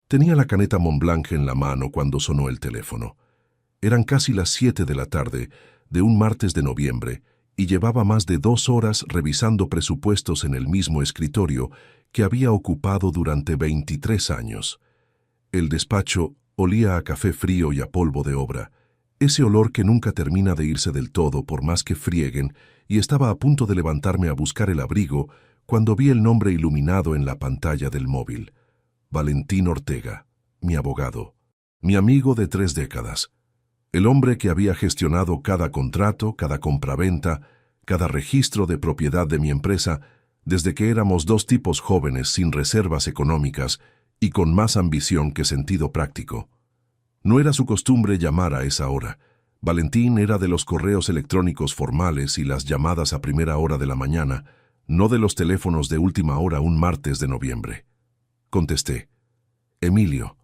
Tenía la caneta Montblanc en la mano cuando sonó el teléfono. Eran casi las 7 de la tarde de un martes de noviembre y llevaba más de 2 horas revisando presupuestos en el mismo escritorio que había ocupado durante 23 años. El despacho olía a café frío y a polvo de obra, ese olor que nunca termina de irse del todo por más que frieguen, y estaba a punto de levantarme a buscar el abrigo cuando vi el nombre iluminado en la pantalla del móvil. Valentín Ortega, mi abogado, mi amigo de 3 décadas, el hombre que había gestionado cada contrato, cada compraventa, cada registro de propiedad de mi empresa, desde que éramos 2 tipos jóvenes sin reservas económicas y con más ambición que sentido práctico. No era su costumbre llamar a esa hora. Valentín era de los correos electrónicos formales y las llamadas a primera hora de la mañana, no de los teléfonos de última hora un martes de noviembre. Contesté. Emilio.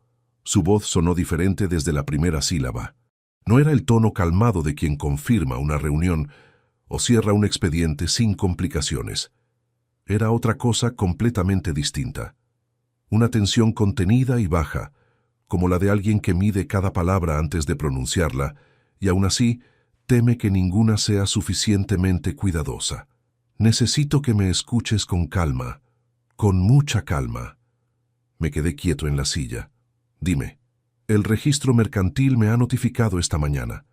Su voz sonó diferente desde la primera sílaba. No era el tono calmado de quien confirma una reunión o cierra un expediente sin complicaciones. Era otra cosa completamente distinta. Una tensión contenida y baja, como la de alguien que mide cada palabra antes de pronunciarla, y aún así teme que ninguna sea suficientemente cuidadosa. Necesito que me escuches con calma, con mucha calma. Me quedé quieto en la silla. Dime, el registro mercantil me ha notificado esta mañana.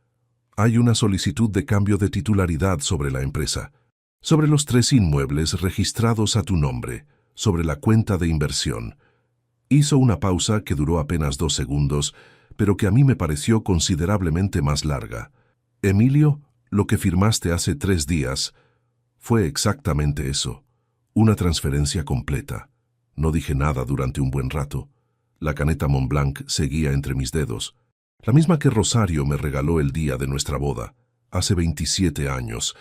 Hay una solicitud de cambio de titularidad sobre la empresa, sobre los 3 inmuebles registrados a tu nombre, sobre la cuenta de inversión. Hizo una pausa que duró apenas 2 segundos, pero que a mí me pareció considerablemente más larga. Emilio, lo que firmaste hace 3 días fue exactamente eso, una transferencia completa. No dije nada durante un buen rato. La caneta Montblanc seguía entre mis dedos, la misma que Rosario me regaló el día de nuestra boda, hace 27 años,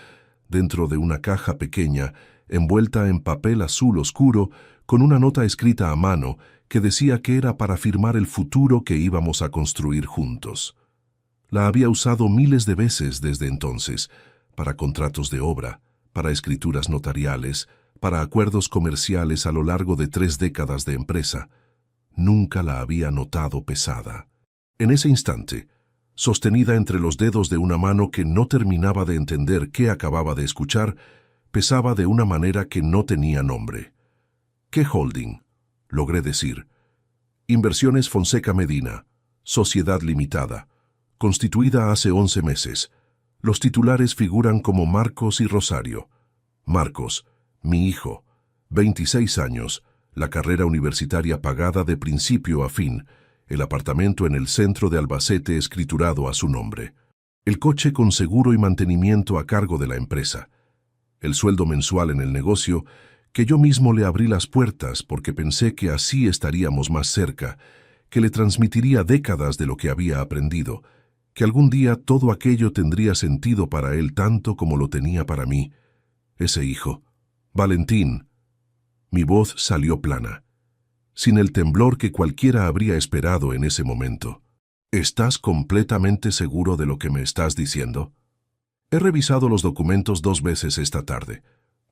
dentro de una caja pequeña, envuelta en papel azul oscuro, con una nota escrita a mano que decía que era para firmar el futuro que íbamos a construir juntos. La había usado miles de veces desde entonces, para contratos de obra, para escrituras notariales, para acuerdos comerciales a lo largo de 3 décadas de empresa. Nunca la había notado pesada. En ese instante, sostenida entre los dedos de una mano que no terminaba de entender qué acababa de escuchar, pesaba de una manera que no tenía nombre. ¿Qué holding? Logré decir. Inversiones Fonseca Medina, Sociedad Limitada, constituida hace 11 meses. Los titulares figuran como Marcos y Rosario. Marcos, mi hijo, 26 años, la carrera universitaria pagada de principio a fin, el apartamento en el centro de Albacete escriturado a su nombre, el coche con seguro y mantenimiento a cargo de la empresa, el sueldo mensual en el negocio, que yo mismo le abrí las puertas porque pensé que así estaríamos más cerca, que le transmitiría décadas de lo que había aprendido, que algún día todo aquello tendría sentido para él tanto como lo tenía para mí. Ese hijo, Valentín. Mi voz salió plana, sin el temblor que cualquiera habría esperado en ese momento. ¿Estás completamente seguro de lo que me estás diciendo? He revisado los documentos 2 veces esta tarde.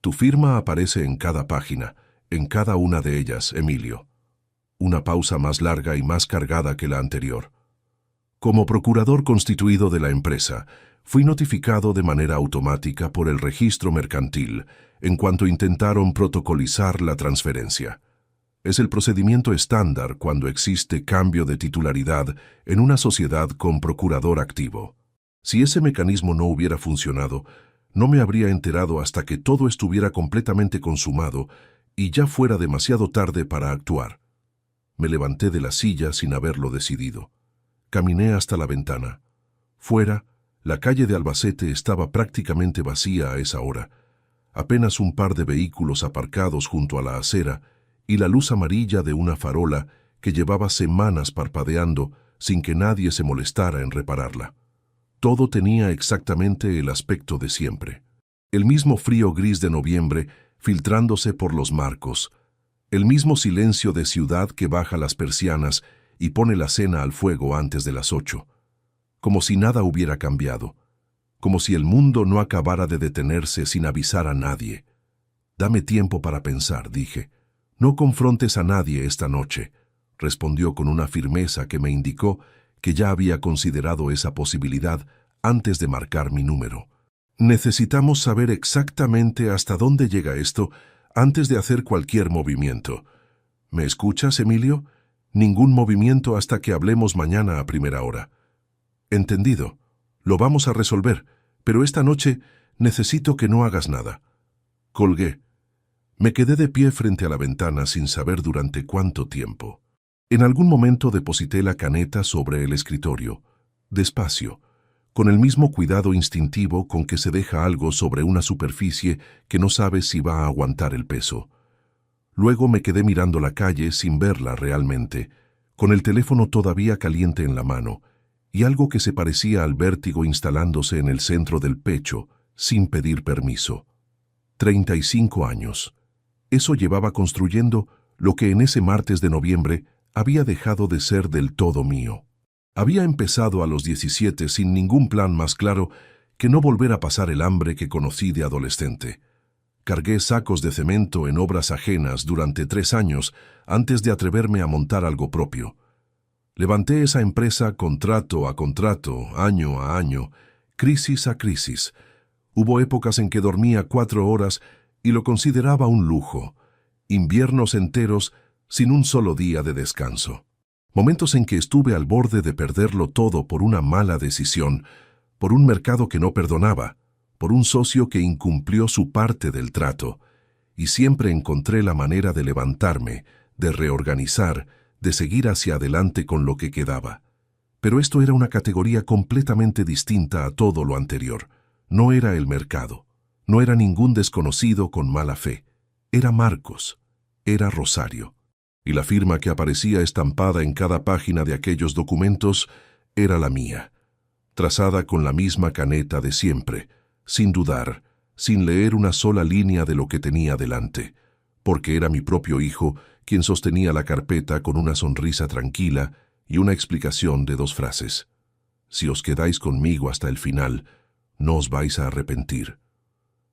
Tu firma aparece en cada página, en cada una de ellas, Emilio. Una pausa más larga y más cargada que la anterior. Como procurador constituido de la empresa, fui notificado de manera automática por el registro mercantil en cuanto intentaron protocolizar la transferencia. Es el procedimiento estándar cuando existe cambio de titularidad en una sociedad con procurador activo. Si ese mecanismo no hubiera funcionado, no me habría enterado hasta que todo estuviera completamente consumado y ya fuera demasiado tarde para actuar. Me levanté de la silla sin haberlo decidido. Caminé hasta la ventana. Fuera, la calle de Albacete estaba prácticamente vacía a esa hora. Apenas un par de vehículos aparcados junto a la acera y la luz amarilla de una farola que llevaba semanas parpadeando sin que nadie se molestara en repararla. Todo tenía exactamente el aspecto de siempre. El mismo frío gris de noviembre filtrándose por los marcos, el mismo silencio de ciudad que baja las persianas y pone la cena al fuego antes de las 8, como si nada hubiera cambiado, como si el mundo no acabara de detenerse sin avisar a nadie. Dame tiempo para pensar, dije. No confrontes a nadie esta noche. respondió con una firmeza que me indicó que ya había considerado esa posibilidad antes de marcar mi número. Necesitamos saber exactamente hasta dónde llega esto antes de hacer cualquier movimiento. ¿Me escuchas, Emilio? Ningún movimiento hasta que hablemos mañana a primera hora. Entendido. Lo vamos a resolver, pero esta noche necesito que no hagas nada. Colgué. Me quedé de pie frente a la ventana sin saber durante cuánto tiempo. En algún momento deposité la caneta sobre el escritorio, despacio, con el mismo cuidado instintivo con que se deja algo sobre una superficie que no sabe si va a aguantar el peso. Luego me quedé mirando la calle sin verla realmente, con el teléfono todavía caliente en la mano, y algo que se parecía al vértigo instalándose en el centro del pecho, sin pedir permiso. 35 años. Eso llevaba construyendo lo que en ese martes de noviembre había dejado de ser del todo mío. Había empezado a los 17 sin ningún plan más claro que no volver a pasar el hambre que conocí de adolescente. Cargué sacos de cemento en obras ajenas durante 3 años antes de atreverme a montar algo propio. Levanté esa empresa contrato a contrato, año a año, crisis a crisis. Hubo épocas en que dormía 4 horas y lo consideraba un lujo, inviernos enteros sin un solo día de descanso. Momentos en que estuve al borde de perderlo todo por una mala decisión, por un mercado que no perdonaba, por un socio que incumplió su parte del trato, y siempre encontré la manera de levantarme, de reorganizar, de seguir hacia adelante con lo que quedaba. Pero esto era una categoría completamente distinta a todo lo anterior. No era el mercado, no era ningún desconocido con mala fe. Era Marcos, era Rosario. Y la firma que aparecía estampada en cada página de aquellos documentos era la mía, trazada con la misma caneta de siempre, sin dudar, sin leer una sola línea de lo que tenía delante, porque era mi propio hijo quien sostenía la carpeta con una sonrisa tranquila y una explicación de 2 frases. Si os quedáis conmigo hasta el final, no os vais a arrepentir.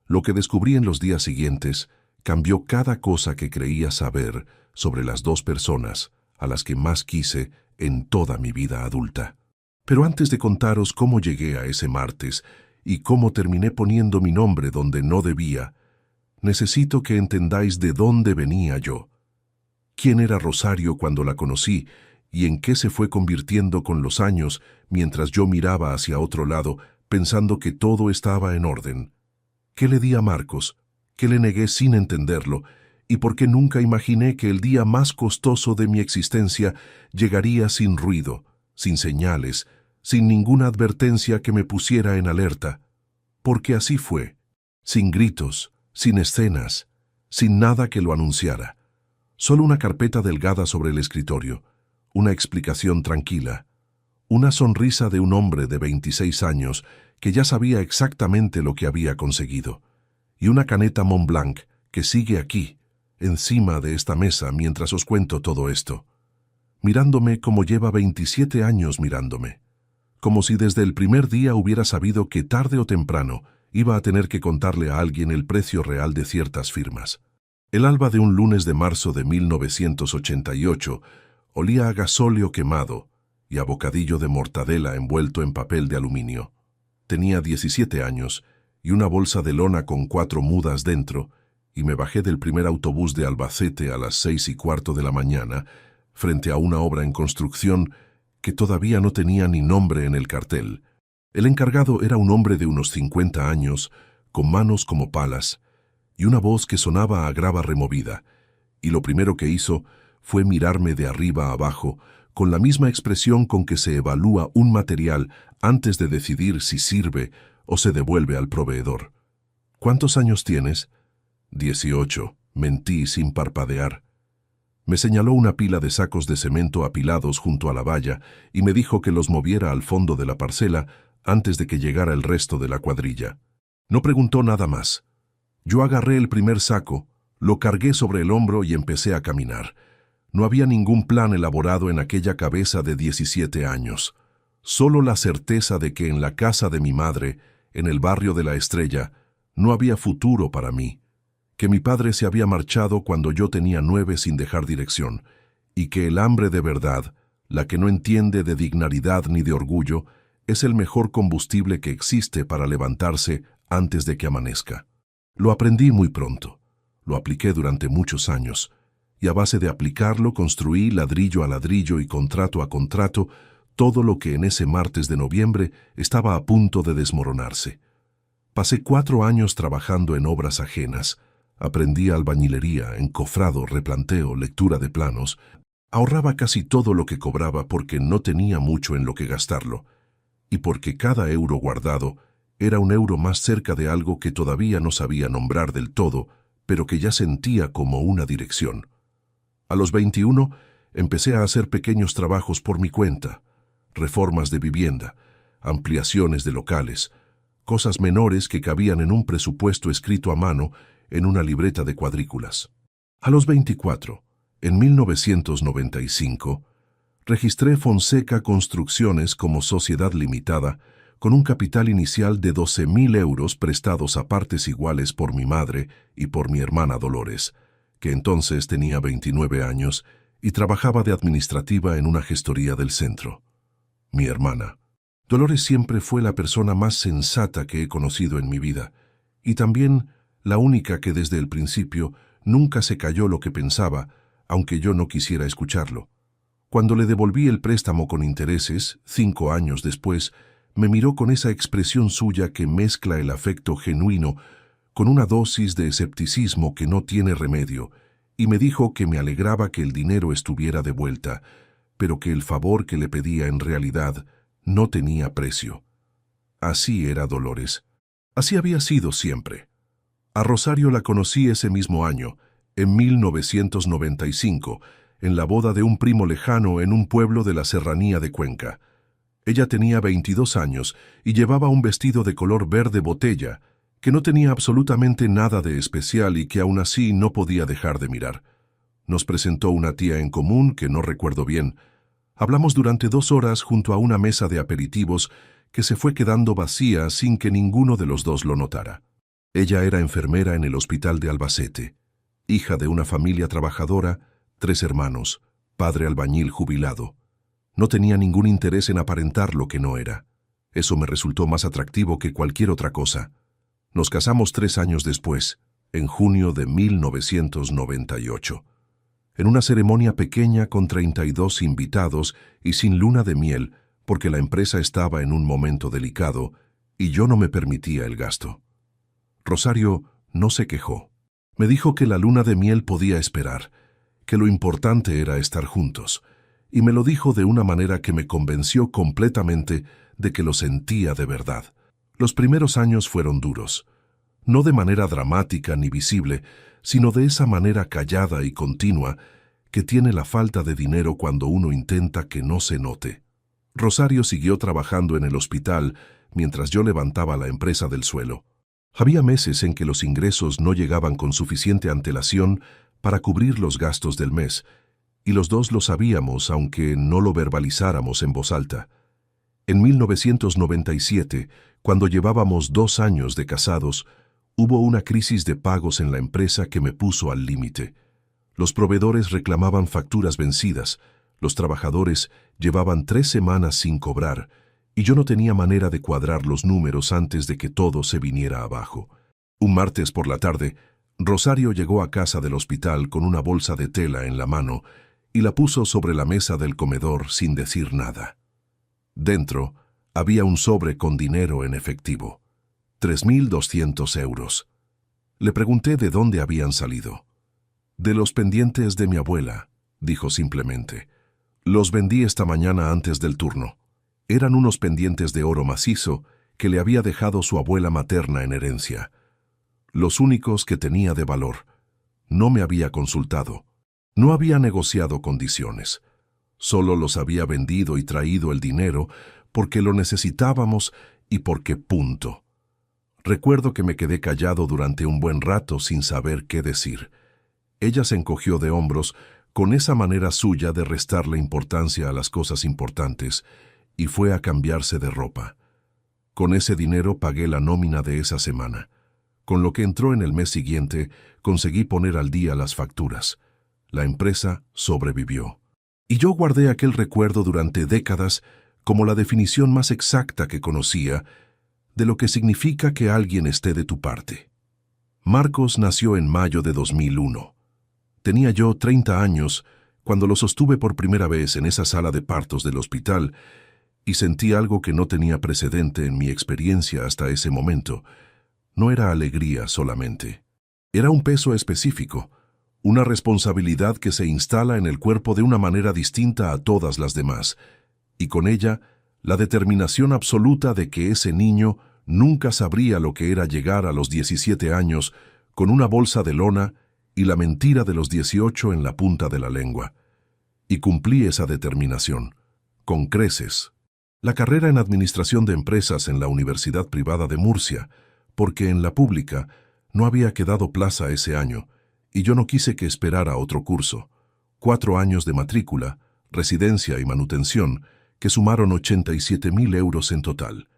Lo que descubrí en los días siguientes cambió cada cosa que creía saber sobre las 2 personas a las que más quise en toda mi vida adulta. Pero antes de contaros cómo llegué a ese martes y cómo terminé poniendo mi nombre donde no debía, necesito que entendáis de dónde venía yo. ¿Quién era Rosario cuando la conocí y en qué se fue convirtiendo con los años mientras yo miraba hacia otro lado pensando que todo estaba en orden? ¿Qué le di a Marcos? ¿Qué le negué sin entenderlo? ¿Y por qué nunca imaginé que el día más costoso de mi existencia llegaría sin ruido, sin señales, sin ninguna advertencia que me pusiera en alerta? Porque así fue, sin gritos, sin escenas, sin nada que lo anunciara. Solo una carpeta delgada sobre el escritorio, una explicación tranquila, una sonrisa de un hombre de 26 años que ya sabía exactamente lo que había conseguido, y una caneta Montblanc que sigue aquí, encima de esta mesa mientras os cuento todo esto, mirándome como lleva 27 años mirándome, como si desde el primer día hubiera sabido que tarde o temprano iba a tener que contarle a alguien el precio real de ciertas firmas. El alba de un lunes de marzo de 1988 olía a gasóleo quemado y a bocadillo de mortadela envuelto en papel de aluminio. Tenía 17 años y una bolsa de lona con 4 mudas dentro, y me bajé del primer autobús de Albacete a las 6:15 de la mañana, frente a una obra en construcción que todavía no tenía ni nombre en el cartel. El encargado era un hombre de unos 50 años, con manos como palas, y una voz que sonaba a grava removida, y lo primero que hizo fue mirarme de arriba a abajo, con la misma expresión con que se evalúa un material antes de decidir si sirve o se devuelve al proveedor. ¿Cuántos años tienes? 18, mentí sin parpadear. Me señaló una pila de sacos de cemento apilados junto a la valla y me dijo que los moviera al fondo de la parcela antes de que llegara el resto de la cuadrilla. No preguntó nada más. Yo agarré el primer saco, lo cargué sobre el hombro y empecé a caminar. No había ningún plan elaborado en aquella cabeza de 17 años. Solo la certeza de que en la casa de mi madre, en el barrio de La Estrella, no había futuro para mí, que mi padre se había marchado cuando yo tenía 9 sin dejar dirección, y que el hambre de verdad, la que no entiende de dignidad ni de orgullo, es el mejor combustible que existe para levantarse antes de que amanezca. Lo aprendí muy pronto, lo apliqué durante muchos años, y a base de aplicarlo construí ladrillo a ladrillo y contrato a contrato todo lo que en ese martes de noviembre estaba a punto de desmoronarse. Pasé 4 años trabajando en obras ajenas, aprendí albañilería, encofrado, replanteo, lectura de planos, ahorraba casi todo lo que cobraba porque no tenía mucho en lo que gastarlo, y porque cada euro guardado era un euro más cerca de algo que todavía no sabía nombrar del todo, pero que ya sentía como una dirección. A los 21 empecé a hacer pequeños trabajos por mi cuenta, reformas de vivienda, ampliaciones de locales, cosas menores que cabían en un presupuesto escrito a mano en una libreta de cuadrículas. A los 24, en 1995, registré Fonseca Construcciones como sociedad limitada con un capital inicial de 12.000 euros prestados a partes iguales por mi madre y por mi hermana Dolores, que entonces tenía 29 años y trabajaba de administrativa en una gestoría del centro. Mi hermana. Dolores siempre fue la persona más sensata que he conocido en mi vida, y también la única que desde el principio nunca se calló lo que pensaba, aunque yo no quisiera escucharlo. Cuando le devolví el préstamo con intereses, 5 años después, me miró con esa expresión suya que mezcla el afecto genuino con una dosis de escepticismo que no tiene remedio, y me dijo que me alegraba que el dinero estuviera de vuelta, pero que el favor que le pedía en realidad no tenía precio. Así era Dolores. Así había sido siempre. A Rosario la conocí ese mismo año, en 1995, en la boda de un primo lejano en un pueblo de la serranía de Cuenca. Ella tenía 22 años y llevaba un vestido de color verde botella, que no tenía absolutamente nada de especial y que aún así no podía dejar de mirar. Nos presentó una tía en común que no recuerdo bien. Hablamos durante 2 horas junto a una mesa de aperitivos que se fue quedando vacía sin que ninguno de los dos lo notara. Ella era enfermera en el hospital de Albacete, hija de una familia trabajadora, 3 hermanos, padre albañil jubilado. No tenía ningún interés en aparentar lo que no era. Eso me resultó más atractivo que cualquier otra cosa. Nos casamos 3 años después, en junio de 1998. En una ceremonia pequeña con 32 invitados y sin luna de miel, porque la empresa estaba en un momento delicado y yo no me permitía el gasto. Rosario no se quejó. Me dijo que la luna de miel podía esperar, que lo importante era estar juntos, y me lo dijo de una manera que me convenció completamente de que lo sentía de verdad. Los primeros años fueron duros, no de manera dramática ni visible, sino de esa manera callada y continua que tiene la falta de dinero cuando uno intenta que no se note. Rosario siguió trabajando en el hospital mientras yo levantaba la empresa del suelo. Había meses en que los ingresos no llegaban con suficiente antelación para cubrir los gastos del mes, y los dos lo sabíamos aunque no lo verbalizáramos en voz alta. En 1997, cuando llevábamos 2 años de casados, hubo una crisis de pagos en la empresa que me puso al límite. Los proveedores reclamaban facturas vencidas, los trabajadores llevaban 3 semanas sin cobrar, y yo no tenía manera de cuadrar los números antes de que todo se viniera abajo. Un martes por la tarde, Rosario llegó a casa del hospital con una bolsa de tela en la mano y la puso sobre la mesa del comedor sin decir nada. Dentro había un sobre con dinero en efectivo, 3.200 euros. Le pregunté de dónde habían salido. De los pendientes de mi abuela, dijo simplemente. Los vendí esta mañana antes del turno. Eran unos pendientes de oro macizo que le había dejado su abuela materna en herencia. Los únicos que tenía de valor. No me había consultado. No había negociado condiciones. Solo los había vendido y traído el dinero porque lo necesitábamos y porque punto. Recuerdo que me quedé callado durante un buen rato sin saber qué decir. Ella se encogió de hombros con esa manera suya de restarle importancia a las cosas importantes y fue a cambiarse de ropa. Con ese dinero pagué la nómina de esa semana. Con lo que entró en el mes siguiente, conseguí poner al día las facturas. La empresa sobrevivió. Y yo guardé aquel recuerdo durante décadas como la definición más exacta que conocía de lo que significa que alguien esté de tu parte. Marcos nació en mayo de 2001. Tenía yo 30 años cuando lo sostuve por primera vez en esa sala de partos del hospital y sentí algo que no tenía precedente en mi experiencia hasta ese momento. No era alegría solamente. Era un peso específico, una responsabilidad que se instala en el cuerpo de una manera distinta a todas las demás, y con ella la determinación absoluta de que ese niño nunca sabría lo que era llegar a los 17 años con una bolsa de lona y la mentira de los 18 en la punta de la lengua. Y cumplí esa determinación, con creces. La carrera en Administración de Empresas en la Universidad Privada de Murcia, porque en la pública no había quedado plaza ese año, y yo no quise que esperara otro curso. 4 años de matrícula, residencia y manutención, que sumaron 87.000 euros en total.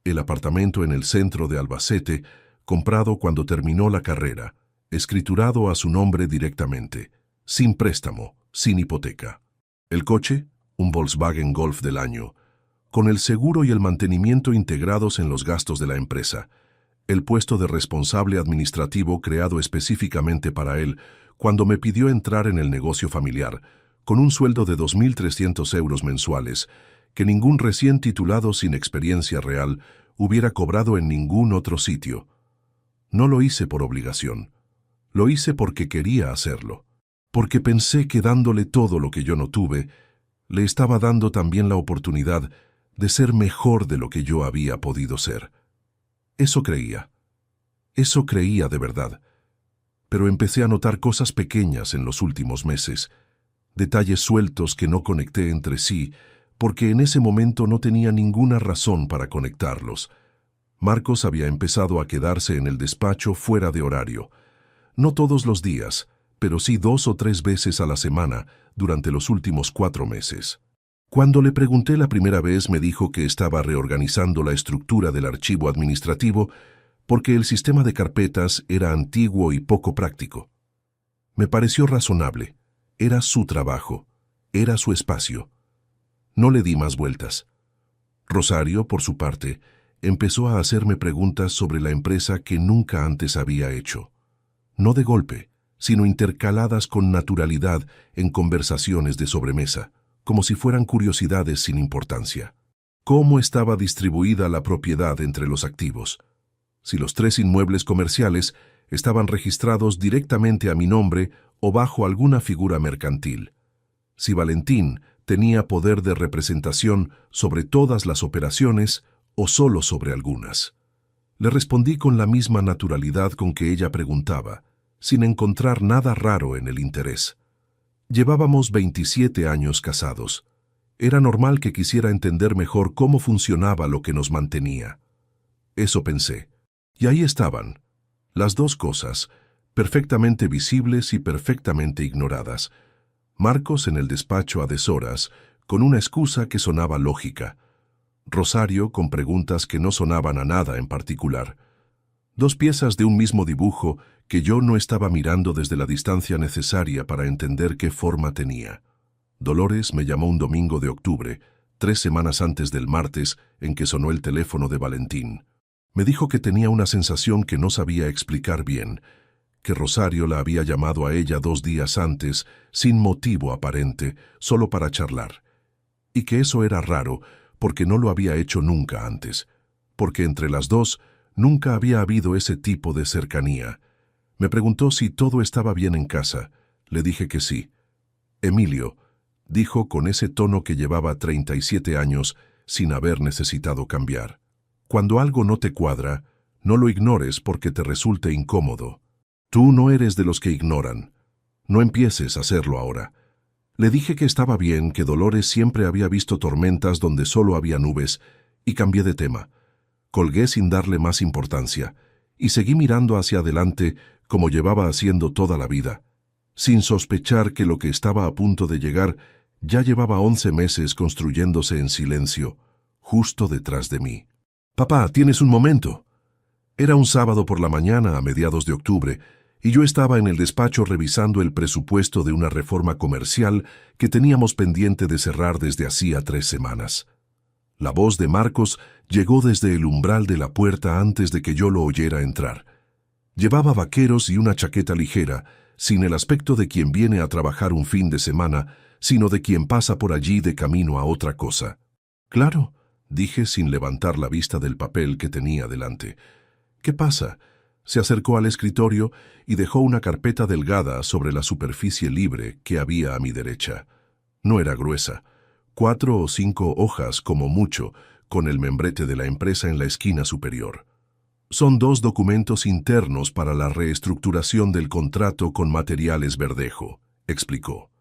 El apartamento en el centro de Albacete, comprado cuando terminó la carrera, escriturado a su nombre directamente, sin préstamo, sin hipoteca. El coche, un Volkswagen Golf del año, con el seguro y el mantenimiento integrados en los gastos de la empresa. El puesto de responsable administrativo creado específicamente para él cuando me pidió entrar en el negocio familiar, con un sueldo de 2.300 euros mensuales, que ningún recién titulado sin experiencia real hubiera cobrado en ningún otro sitio. No lo hice por obligación. Lo hice porque quería hacerlo. Porque pensé que dándole todo lo que yo no tuve, le estaba dando también la oportunidad de ser mejor de lo que yo había podido ser. Eso creía. Eso creía de verdad. Pero empecé a notar cosas pequeñas en los últimos meses, detalles sueltos que no conecté entre sí, porque en ese momento no tenía ninguna razón para conectarlos. Marcos había empezado a quedarse en el despacho fuera de horario. No todos los días, pero sí 2 o 3 veces a la semana durante los últimos 4 meses. Cuando le pregunté la primera vez, me dijo que estaba reorganizando la estructura del archivo administrativo porque el sistema de carpetas era antiguo y poco práctico. Me pareció razonable. Era su trabajo. Era su espacio. No le di más vueltas. Rosario, por su parte, empezó a hacerme preguntas sobre la empresa que nunca antes había hecho. No de golpe, sino intercaladas con naturalidad en conversaciones de sobremesa, como si fueran curiosidades sin importancia. ¿Cómo estaba distribuida la propiedad entre los activos? Si los 3 inmuebles comerciales estaban registrados directamente a mi nombre o bajo alguna figura mercantil. Si Valentín tenía poder de representación sobre todas las operaciones o solo sobre algunas. Le respondí con la misma naturalidad con que ella preguntaba, sin encontrar nada raro en el interés. Llevábamos 27 años casados. Era normal que quisiera entender mejor cómo funcionaba lo que nos mantenía. Eso pensé. Y ahí estaban, las 2 cosas, perfectamente visibles y perfectamente ignoradas. Marcos en el despacho a deshoras, con una excusa que sonaba lógica. Rosario con preguntas que no sonaban a nada en particular. 2 piezas de un mismo dibujo que yo no estaba mirando desde la distancia necesaria para entender qué forma tenía. Dolores me llamó un domingo de octubre, 3 semanas antes del martes en que sonó el teléfono de Valentín. Me dijo que tenía una sensación que no sabía explicar bien, que Rosario la había llamado a ella 2 días antes, sin motivo aparente, solo para charlar, y que eso era raro porque no lo había hecho nunca antes, porque entre las 2 nunca había habido ese tipo de cercanía. Me preguntó si todo estaba bien en casa. Le dije que sí. Emilio, dijo con ese tono que llevaba 37 años sin haber necesitado cambiar. Cuando algo no te cuadra, no lo ignores porque te resulte incómodo. Tú no eres de los que ignoran. No empieces a hacerlo ahora. Le dije que estaba bien, que Dolores siempre había visto tormentas donde solo había nubes, y cambié de tema. Colgué sin darle más importancia, y seguí mirando hacia adelante como llevaba haciendo toda la vida, sin sospechar que lo que estaba a punto de llegar ya llevaba 11 meses construyéndose en silencio, justo detrás de mí. «Papá, ¿tienes un momento?» Era un sábado por la mañana a mediados de octubre, y yo estaba en el despacho revisando el presupuesto de una reforma comercial que teníamos pendiente de cerrar desde hacía 3 semanas. La voz de Marcos llegó desde el umbral de la puerta antes de que yo lo oyera entrar. Llevaba vaqueros y una chaqueta ligera, sin el aspecto de quien viene a trabajar un fin de semana, sino de quien pasa por allí de camino a otra cosa. «Claro», dije sin levantar la vista del papel que tenía delante. «¿Qué pasa?». Se acercó al escritorio y dejó una carpeta delgada sobre la superficie libre que había a mi derecha. No era gruesa, 4 o 5 hojas como mucho, con el membrete de la empresa en la esquina superior. «Son 2 documentos internos para la reestructuración del contrato con Materiales Verdejo», explicó.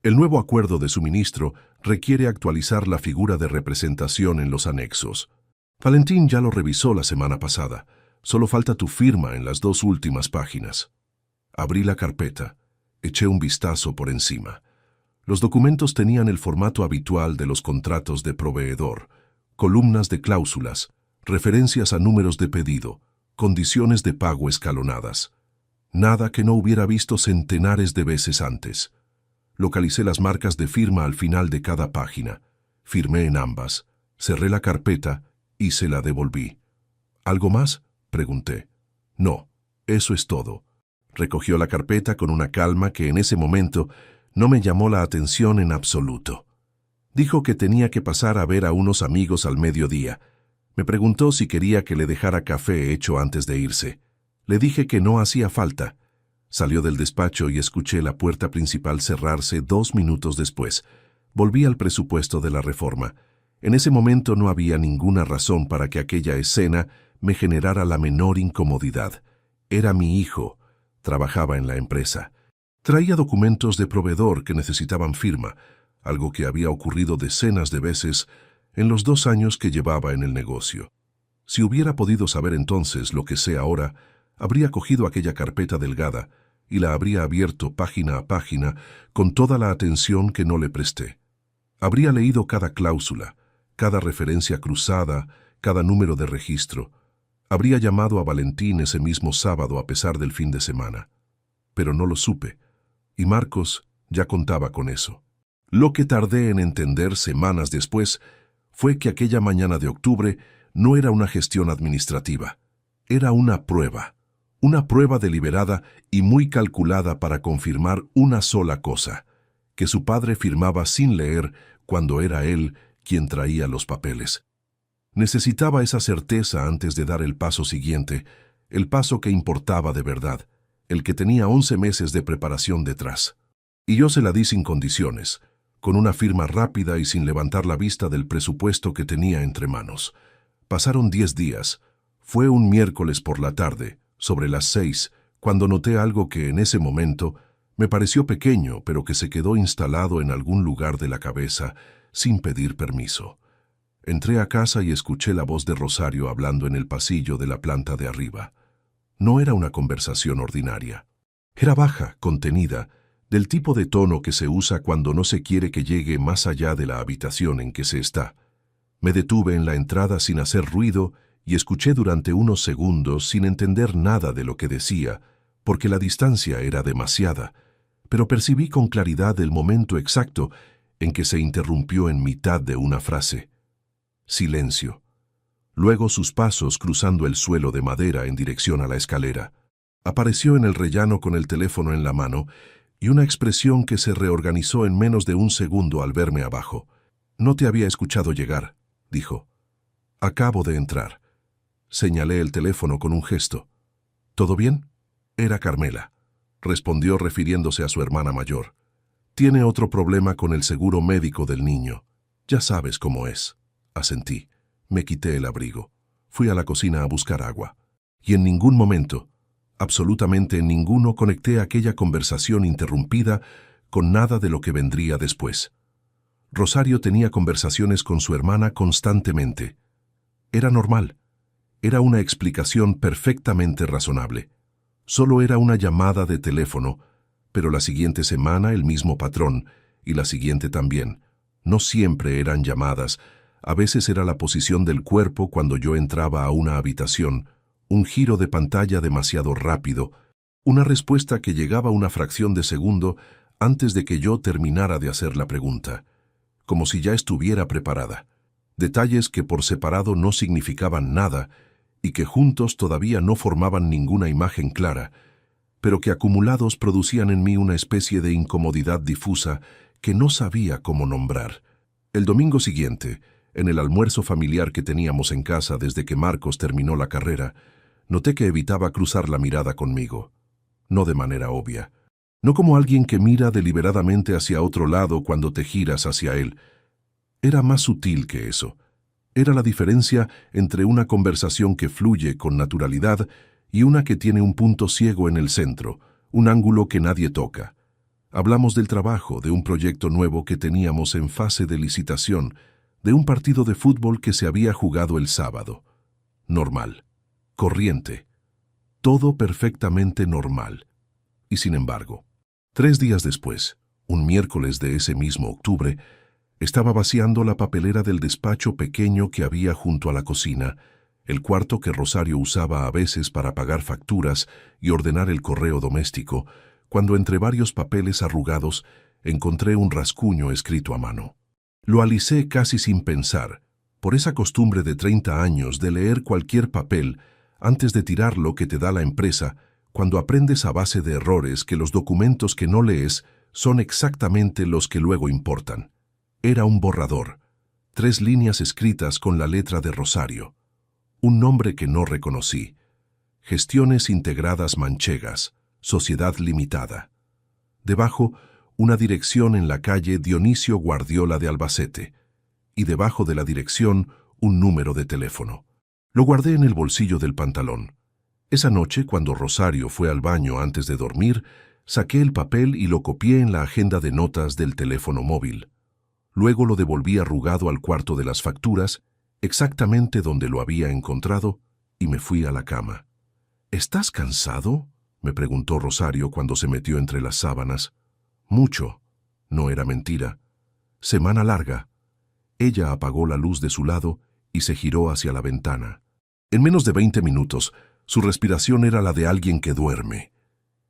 «El nuevo acuerdo de suministro requiere actualizar la figura de representación en los anexos. Valentín ya lo revisó la semana pasada. Solo falta tu firma en las 2 últimas páginas». Abrí la carpeta. Eché un vistazo por encima. Los documentos tenían el formato habitual de los contratos de proveedor: columnas de cláusulas, referencias a números de pedido, condiciones de pago escalonadas. Nada que no hubiera visto centenares de veces antes. Localicé las marcas de firma al final de cada página. Firmé en ambas. Cerré la carpeta y se la devolví. «¿Algo más?», pregunté. «No, eso es todo». Recogió la carpeta con una calma que en ese momento no me llamó la atención en absoluto. Dijo que tenía que pasar a ver a unos amigos al mediodía. Me preguntó si quería que le dejara café hecho antes de irse. Le dije que no hacía falta. Salió del despacho y escuché la puerta principal cerrarse 2 minutos después. Volví al presupuesto de la reforma. En ese momento no había ninguna razón para que aquella escena me generara la menor incomodidad. Era mi hijo. Trabajaba en la empresa. Traía documentos de proveedor que necesitaban firma, algo que había ocurrido decenas de veces en los 2 años que llevaba en el negocio. Si hubiera podido saber entonces lo que sé ahora, habría cogido aquella carpeta delgada y la habría abierto página a página con toda la atención que no le presté. Habría leído cada cláusula, cada referencia cruzada, cada número de registro. Habría llamado a Valentín ese mismo sábado a pesar del fin de semana. Pero no lo supe, y Marcos ya contaba con eso. Lo que tardé en entender semanas después fue que aquella mañana de octubre no era una gestión administrativa. Era una prueba deliberada y muy calculada para confirmar una sola cosa: que su padre firmaba sin leer cuando era él quien traía los papeles. Necesitaba esa certeza antes de dar el paso siguiente, el paso que importaba de verdad, el que tenía 11 meses de preparación detrás. Y yo se la di sin condiciones, con una firma rápida y sin levantar la vista del presupuesto que tenía entre manos. Pasaron 10 días. Fue un miércoles por la tarde, sobre las 6, cuando noté algo que en ese momento me pareció pequeño, pero que se quedó instalado en algún lugar de la cabeza sin pedir permiso. Entré a casa y escuché la voz de Rosario hablando en el pasillo de la planta de arriba. No era una conversación ordinaria. Era baja, contenida, del tipo de tono que se usa cuando no se quiere que llegue más allá de la habitación en que se está. Me detuve en la entrada sin hacer ruido y escuché durante unos segundos sin entender nada de lo que decía, porque la distancia era demasiada, pero percibí con claridad el momento exacto en que se interrumpió en mitad de una frase. Silencio. Luego sus pasos cruzando el suelo de madera en dirección a la escalera. Apareció en el rellano con el teléfono en la mano y una expresión que se reorganizó en menos de un segundo al verme abajo. «No te había escuchado llegar», dijo. «Acabo de entrar». Señalé el teléfono con un gesto. «¿Todo bien?». Era Carmela. Respondió refiriéndose a su hermana mayor. «Tiene otro problema con el seguro médico del niño. Ya sabes cómo es». Asentí. Me quité el abrigo. Fui a la cocina a buscar agua. Y en ningún momento, absolutamente en ninguno, conecté aquella conversación interrumpida con nada de lo que vendría después. Rosario tenía conversaciones con su hermana constantemente. Era normal. Era una explicación perfectamente razonable. Solo era una llamada de teléfono, pero la siguiente semana el mismo patrón, y la siguiente también. No siempre eran llamadas. A veces era la posición del cuerpo cuando yo entraba a una habitación, un giro de pantalla demasiado rápido, Una respuesta que llegaba una fracción de segundo antes de que yo terminara de hacer la pregunta, como si ya estuviera preparada. Detalles que por separado no significaban nada y que juntos todavía no formaban ninguna imagen clara, pero que acumulados producían en mí una especie de incomodidad difusa que no sabía cómo nombrar. El domingo siguiente, en el almuerzo familiar que teníamos en casa desde que Marcos terminó la carrera, noté que evitaba cruzar la mirada conmigo. No de manera obvia. No como alguien que mira deliberadamente hacia otro lado cuando te giras hacia él. Era más sutil que eso. Era la diferencia entre una conversación que fluye con naturalidad y una que tiene un punto ciego en el centro, un ángulo que nadie toca. Hablamos del trabajo, de un proyecto nuevo que teníamos en fase de licitación, de un partido de fútbol que se había jugado el sábado. Normal. Corriente. Todo perfectamente normal. Y sin embargo, 3 días después, un miércoles de ese mismo octubre, estaba vaciando la papelera del despacho pequeño que había junto a la cocina, el cuarto que Rosario usaba a veces para pagar facturas y ordenar el correo doméstico, cuando entre varios papeles arrugados encontré un rascuño escrito a mano. Lo alicé casi sin pensar, por esa costumbre de 30 años de leer cualquier papel antes de tirar lo que te da la empresa, cuando aprendes a base de errores que los documentos que no lees son exactamente los que luego importan. Era un borrador, 3 líneas escritas con la letra de Rosario. Un nombre que no reconocí. Gestiones Integradas Manchegas, Sociedad Limitada. Debajo, una dirección en la calle Dionisio Guardiola de Albacete. Y debajo de la dirección, un número de teléfono. Lo guardé en el bolsillo del pantalón. Esa noche, cuando Rosario fue al baño antes de dormir, saqué el papel y lo copié en la agenda de notas del teléfono móvil. Luego lo devolví arrugado al cuarto de las facturas, exactamente donde lo había encontrado, y me fui a la cama. ¿Estás cansado?, me preguntó Rosario cuando se metió entre las sábanas. Mucho. No era mentira. Semana larga. Ella apagó la luz de su lado y se giró hacia la ventana. En menos de 20 minutos, su respiración era la de alguien que duerme.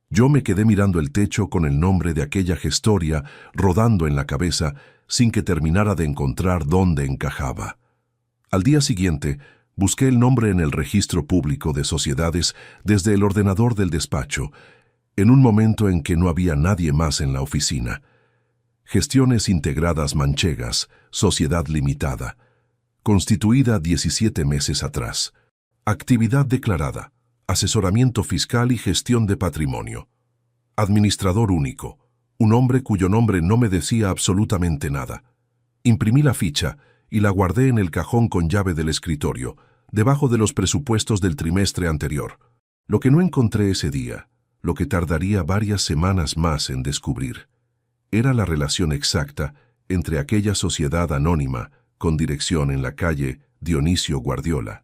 Yo me quedé mirando el techo con el nombre de aquella gestoria rodando en la cabeza sin que terminara de encontrar dónde encajaba. Al día siguiente, busqué el nombre en el registro público de sociedades desde el ordenador del despacho, en un momento en que no había nadie más en la oficina. Gestiones Integradas Manchegas, Sociedad Limitada. Constituida 17 meses atrás. Actividad declarada. Asesoramiento fiscal y gestión de patrimonio. Administrador único. Un hombre cuyo nombre no me decía absolutamente nada. Imprimí la ficha y la guardé en el cajón con llave del escritorio, debajo de los presupuestos del trimestre anterior. Lo que no encontré ese día, lo que tardaría varias semanas más en descubrir, era la relación exacta entre aquella sociedad anónima con dirección en la calle Dionisio Guardiola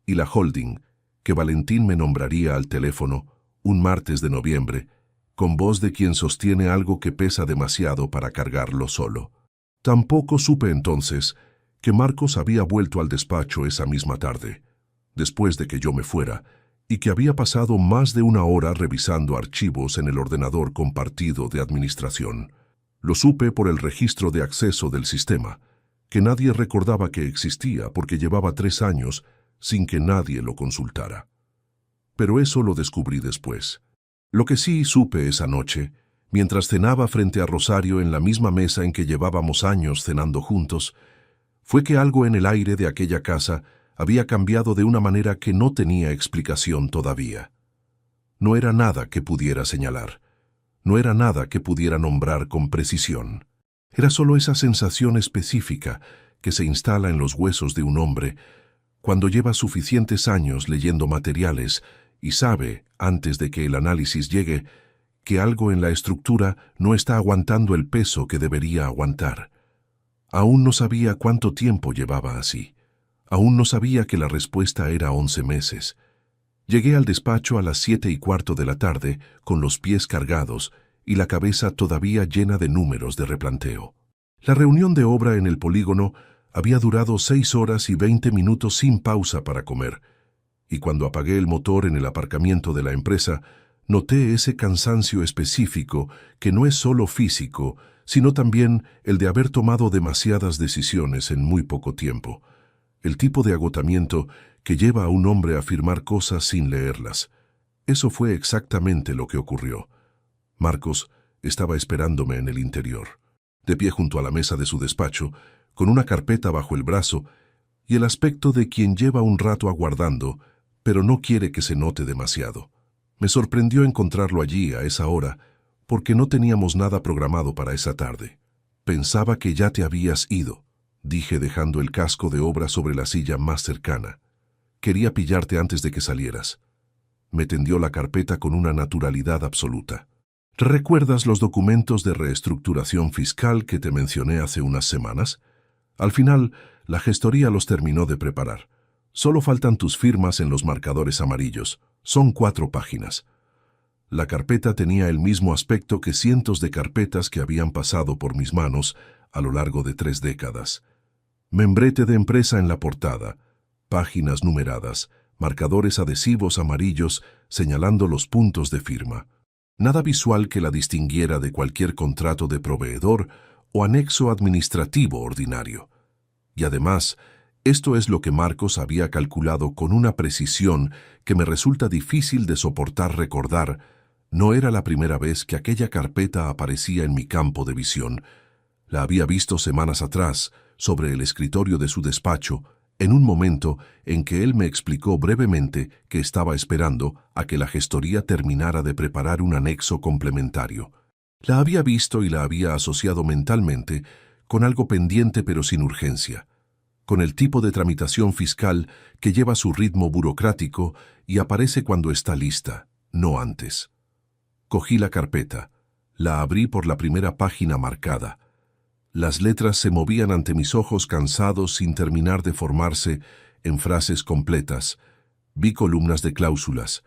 y la holding que Valentín me nombraría al teléfono un martes de noviembre, con voz de quien sostiene algo que pesa demasiado para cargarlo solo. Tampoco supe entonces que Marcos había vuelto al despacho esa misma tarde, después de que yo me fuera, y que había pasado más de 1 hora revisando archivos en el ordenador compartido de administración. Lo supe por el registro de acceso del sistema, que nadie recordaba que existía porque llevaba 3 años sin que nadie lo consultara. Pero eso lo descubrí después. Lo que sí supe esa noche, mientras cenaba frente a Rosario en la misma mesa en que llevábamos años cenando juntos, fue que algo en el aire de aquella casa había cambiado de una manera que no tenía explicación todavía. No era nada que pudiera señalar. No era nada que pudiera nombrar con precisión. Era solo esa sensación específica que se instala en los huesos de un hombre cuando lleva suficientes años leyendo materiales y sabe, antes de que el análisis llegue, que algo en la estructura no está aguantando el peso que debería aguantar. Aún no sabía cuánto tiempo llevaba así. Aún no sabía que la respuesta era 11 meses. Llegué al despacho a las 7:15 de la tarde, con los pies cargados y la cabeza todavía llena de números de replanteo. La reunión de obra en el polígono había durado 6 horas y 20 minutos sin pausa para comer, y cuando apagué el motor en el aparcamiento de la empresa, Noté ese cansancio específico que no es solo físico, sino también el de haber tomado demasiadas decisiones en muy poco tiempo. El tipo de agotamiento que lleva a un hombre a afirmar cosas sin leerlas. Eso fue exactamente lo que ocurrió. Marcos estaba esperándome en el interior, de pie junto a la mesa de su despacho, con una carpeta bajo el brazo y el aspecto de quien lleva un rato aguardando, pero no quiere que se note demasiado. Me sorprendió encontrarlo allí a esa hora, porque no teníamos nada programado para esa tarde. Pensaba que ya te habías ido, dije dejando el casco de obra sobre la silla más cercana. Quería pillarte antes de que salieras. Me tendió la carpeta con una naturalidad absoluta. ¿Recuerdas los documentos de reestructuración fiscal que te mencioné hace unas semanas? Al final, la gestoría los terminó de preparar. Solo faltan tus firmas en los marcadores amarillos. Son 4 páginas. La carpeta tenía el mismo aspecto que cientos de carpetas que habían pasado por mis manos a lo largo de 3 décadas. Membrete de empresa en la portada, páginas numeradas, marcadores adhesivos amarillos señalando los puntos de firma. Nada visual que la distinguiera de cualquier contrato de proveedor o anexo administrativo ordinario. Y además, esto es lo que Marcos había calculado con una precisión que me resulta difícil de soportar recordar. No era la primera vez que aquella carpeta aparecía en mi campo de visión. La había visto semanas atrás, sobre el escritorio de su despacho, en un momento en que él me explicó brevemente que estaba esperando a que la gestoría terminara de preparar un anexo complementario. La había visto y la había asociado mentalmente con algo pendiente pero sin urgencia, con el tipo de tramitación fiscal que lleva su ritmo burocrático y aparece cuando está lista, no antes. Cogí la carpeta, la abrí por la primera página marcada. Las letras se movían ante mis ojos cansados sin terminar de formarse en frases completas. Vi columnas de cláusulas.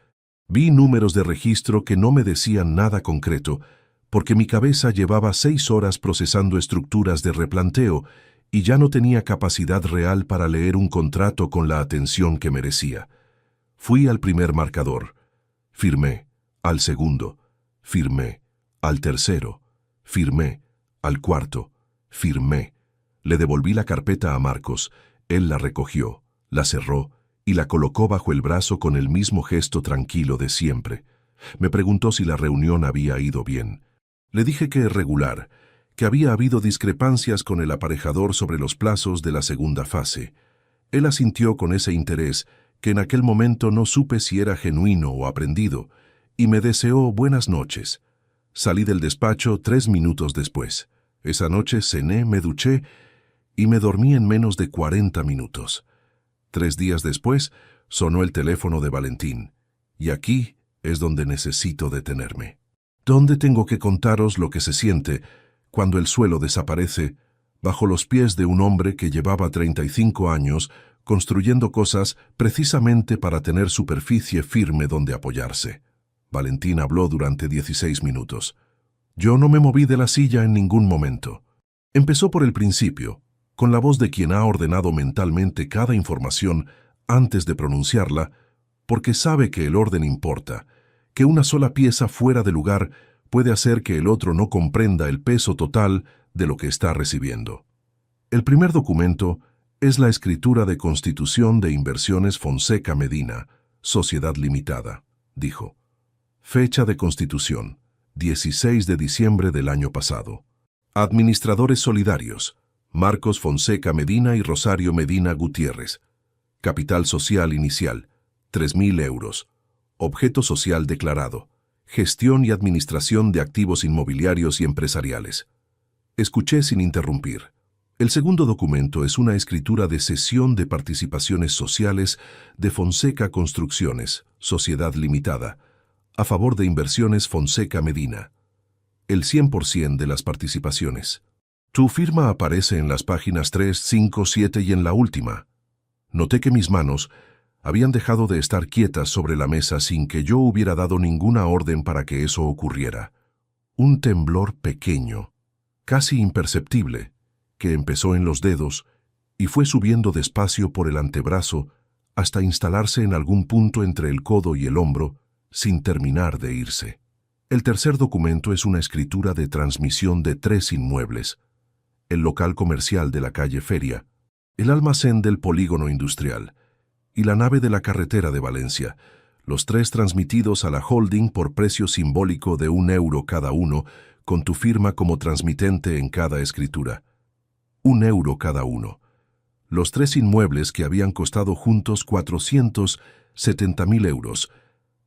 Vi números de registro que no me decían nada concreto, porque mi cabeza llevaba 6 horas procesando estructuras de replanteo y ya no tenía capacidad real para leer un contrato con la atención que merecía. Fui al primer marcador. Firmé. Al segundo. Firmé. Al tercero. Firmé. Al cuarto. Firmé. Le devolví la carpeta a Marcos. Él la recogió, la cerró y la colocó bajo el brazo con el mismo gesto tranquilo de siempre. Me preguntó si la reunión había ido bien. Le dije que regular, que había habido discrepancias con el aparejador sobre los plazos de la segunda fase. Él asintió con ese interés que en aquel momento no supe si era genuino o aprendido, y me deseó buenas noches. Salí del despacho 3 minutos después. Esa noche cené, me duché y me dormí en menos de 40 minutos. 3 días después sonó el teléfono de Valentín, y aquí es donde necesito detenerme. ¿Dónde tengo que contaros lo que se siente cuando el suelo desaparece bajo los pies de un hombre que llevaba 35 años construyendo cosas precisamente para tener superficie firme donde apoyarse? Valentín habló durante 16 minutos. Yo no me moví de la silla en ningún momento. Empezó por el principio, con la voz de quien ha ordenado mentalmente cada información antes de pronunciarla, porque sabe que el orden importa, que una sola pieza fuera de lugar puede hacer que el otro no comprenda el peso total de lo que está recibiendo. El primer documento es la escritura de constitución de Inversiones Fonseca Medina, Sociedad Limitada, dijo. Fecha de constitución, 16 de diciembre del año pasado. Administradores solidarios, Marcos Fonseca Medina y Rosario Medina Gutiérrez. Capital social inicial, 3.000 euros. Objeto social declarado, gestión y administración de activos inmobiliarios y empresariales. Escuché sin interrumpir. El segundo documento es una escritura de cesión de participaciones sociales de Fonseca Construcciones, Sociedad Limitada, a favor de Inversiones Fonseca Medina. El 100% de las participaciones. Tu firma aparece en las páginas 3, 5, 7 y en la última. Noté que mis manos habían dejado de estar quietas sobre la mesa sin que yo hubiera dado ninguna orden para que eso ocurriera. Un temblor pequeño, casi imperceptible, que empezó en los dedos y fue subiendo despacio por el antebrazo hasta instalarse en algún punto entre el codo y el hombro sin terminar de irse. El tercer documento es una escritura de transmisión de 3 inmuebles: el local comercial de la calle Feria, el almacén del polígono industrial y la nave de la carretera de Valencia, los 3 transmitidos a la holding por precio simbólico de €1 cada uno, con tu firma como transmitente en cada escritura. €1 cada uno. Los 3 inmuebles que habían costado juntos 470.000 euros,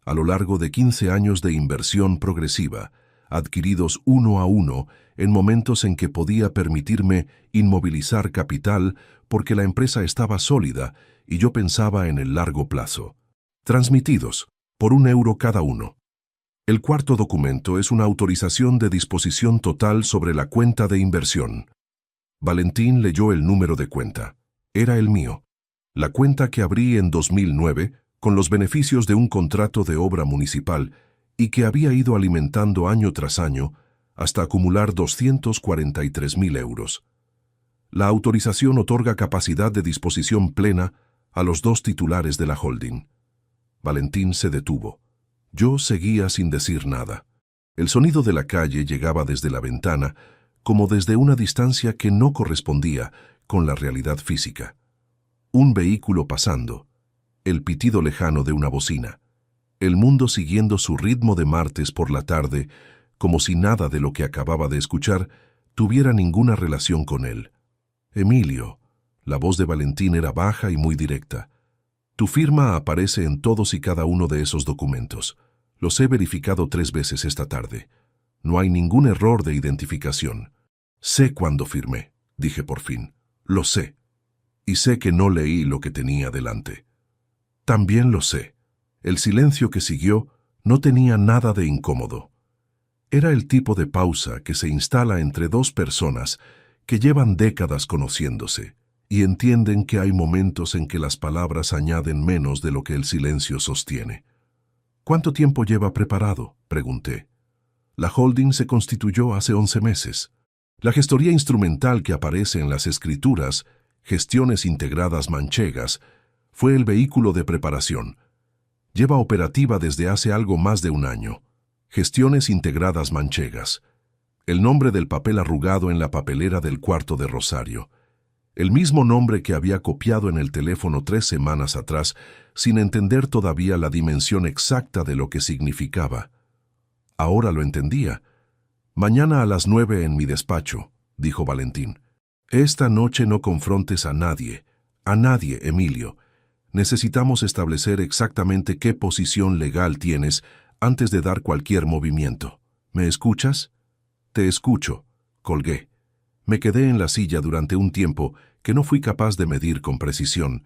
a lo largo de 15 años de inversión progresiva, adquiridos uno a uno en momentos en que podía permitirme inmovilizar capital porque la empresa estaba sólida y yo pensaba en el largo plazo. Transmitidos, por €1 cada uno. El cuarto documento es una autorización de disposición total sobre la cuenta de inversión. Valentín leyó el número de cuenta. Era el mío. La cuenta que abrí en 2009 con los beneficios de un contrato de obra municipal y que había ido alimentando año tras año hasta acumular 243.000 euros. La autorización otorga capacidad de disposición plena a los 2 titulares de la holding. Valentín se detuvo. Yo seguía sin decir nada. El sonido de la calle llegaba desde la ventana, como desde una distancia que no correspondía con la realidad física. Un vehículo pasando, el pitido lejano de una bocina, el mundo siguiendo su ritmo de martes por la tarde, como si nada de lo que acababa de escuchar tuviera ninguna relación con él. Emilio, la voz de Valentín era baja y muy directa. Tu firma aparece en todos y cada uno de esos documentos. Los he verificado 3 veces esta tarde. No hay ningún error de identificación. Sé cuándo firmé, dije por fin. Lo sé. Y sé que no leí lo que tenía delante. También lo sé. El silencio que siguió no tenía nada de incómodo. Era el tipo de pausa que se instala entre 2 personas que llevan décadas conociéndose y entienden que hay momentos en que las palabras añaden menos de lo que el silencio sostiene. ¿Cuánto tiempo lleva preparado?, pregunté. La holding se constituyó hace 11 meses. La gestoría instrumental que aparece en las escrituras, Gestiones Integradas Manchegas, fue el vehículo de preparación. Lleva operativa desde hace algo más de 1 año. Gestiones Integradas Manchegas. El nombre del papel arrugado en la papelera del cuarto de Rosario. El mismo nombre que había copiado en el teléfono 3 semanas atrás, sin entender todavía la dimensión exacta de lo que significaba. Ahora lo entendía. Mañana a las 9 en mi despacho, dijo Valentín. Esta noche no confrontes a nadie, Emilio. Necesitamos establecer exactamente qué posición legal tienes antes de dar cualquier movimiento. ¿Me escuchas? Te escucho, colgué. Me quedé en la silla durante un tiempo que no fui capaz de medir con precisión.